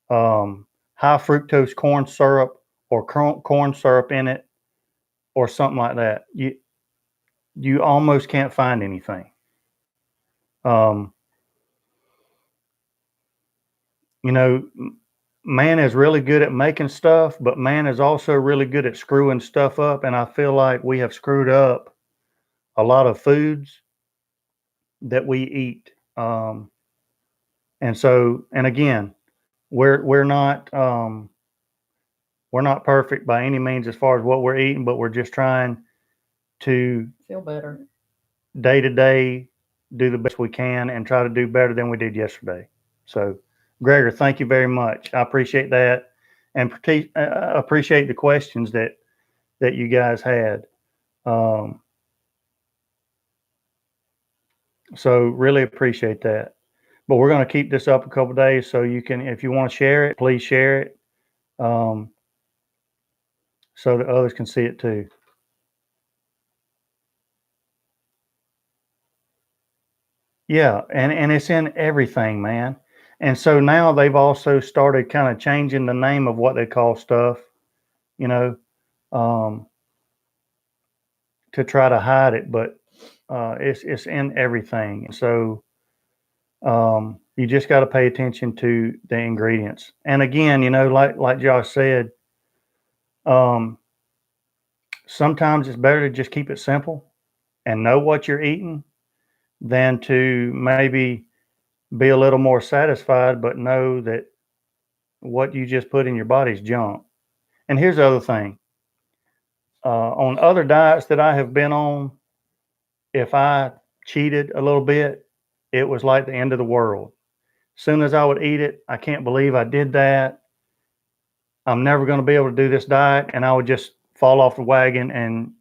high fructose corn syrup or corn syrup in it or something like that. You almost can't find anything. Man is really good at making stuff, but man is also really good at screwing stuff up. And I feel like we have screwed up a lot of foods that we eat. And again, we're not perfect by any means as far as what we're eating, but we're just trying to feel better day to day, do the best we can, and try to do better than we did yesterday. So, Gregor, thank you very much. I appreciate that, and appreciate the questions that you guys had. So really appreciate that. But we're going to keep this up a couple of days, so you can, if you want to share it, please share it, so that others can see it too. Yeah, and it's in everything, man. And so now they've also started kind of changing the name of what they call stuff, to try to hide it, but it's in everything. So you just got to pay attention to the ingredients. And again, like Josh said, sometimes it's better to just keep it simple and know what you're eating than to maybe be a little more satisfied, but know that what you just put in your body is junk. And here's the other thing. On other diets that I have been on, if I cheated a little bit, it was like the end of the world. As soon as I would eat it, I can't believe I did that. I'm never going to be able to do this diet. And I would just fall off the wagon and,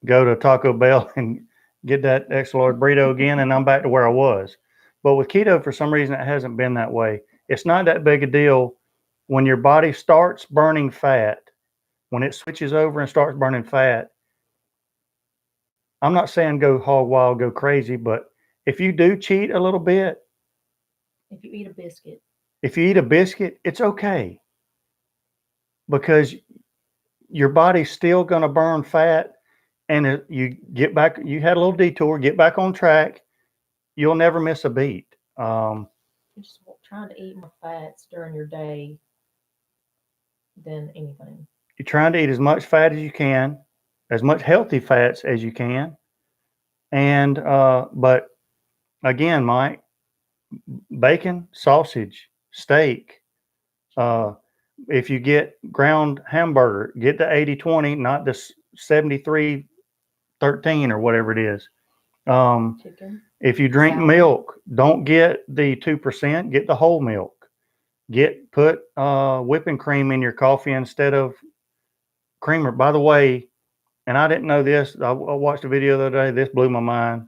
go to Taco Bell and get that extra large burrito again. And I'm back to where I was. But with keto, for some reason, it hasn't been that way. It's not that big a deal when your body starts burning fat, when it switches over and starts burning fat. I'm not saying go hog wild, go crazy, but if you do cheat a little bit, If you eat a biscuit, it's okay, because your body's still going to burn fat. And you get back, you had a little detour, get back on track, you'll never miss a beat. you're just trying to eat more fats during your day than anything. You're trying to eat as much fat as you can, as much healthy fats as you can. And, but again, Mike, bacon, sausage, steak, if you get ground hamburger, get the 80-20, not the 73-13 or whatever it is. Chicken. If you drink Salad. milk, don't get the 2%, get the whole milk. Put whipping cream in your coffee instead of creamer. By the way, and I didn't know this, I watched a video the other day, this blew my mind.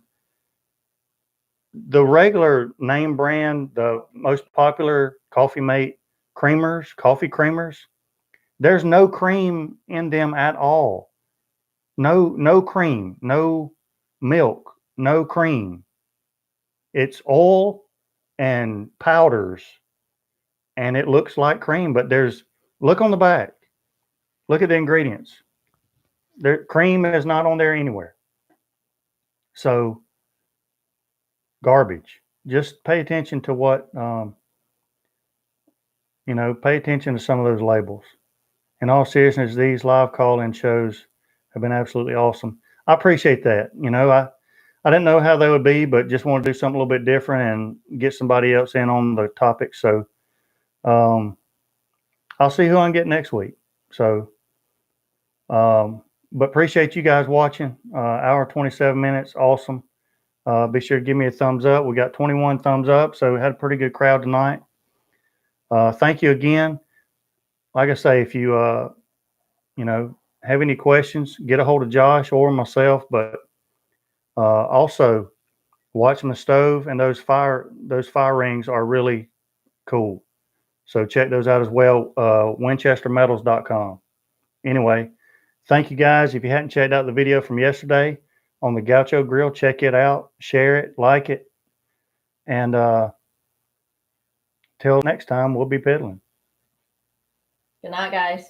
The regular name brand, the most popular Coffee Mate creamers, coffee creamers, there's no cream in them at all. No cream, no milk, no cream. It's oil and powders, and it looks like cream, but look on the back. Look at the ingredients. Cream is not on there anywhere. So, garbage. Just pay attention to what, pay attention to some of those labels. In all seriousness, these live call-in shows have been absolutely awesome. I appreciate that. I didn't know how they would be, but just want to do something a little bit different and get somebody else in on the topic. So, I'll see who I can get next week. So, but appreciate you guys watching. Hour 27 minutes, awesome. Be sure to give me a thumbs up. We got 21 thumbs up, so we had a pretty good crowd tonight. Thank you again. Like I say, if you have any questions, get a hold of Josh or myself. But also, Watchman Stove and those fire rings are really cool. So check those out as well. WinchesterMetals.com. Anyway, thank you guys. If you hadn't checked out the video from yesterday on the Gaucho Grill, check it out, share it, like it, and till next time, we'll be piddling. Good night, guys.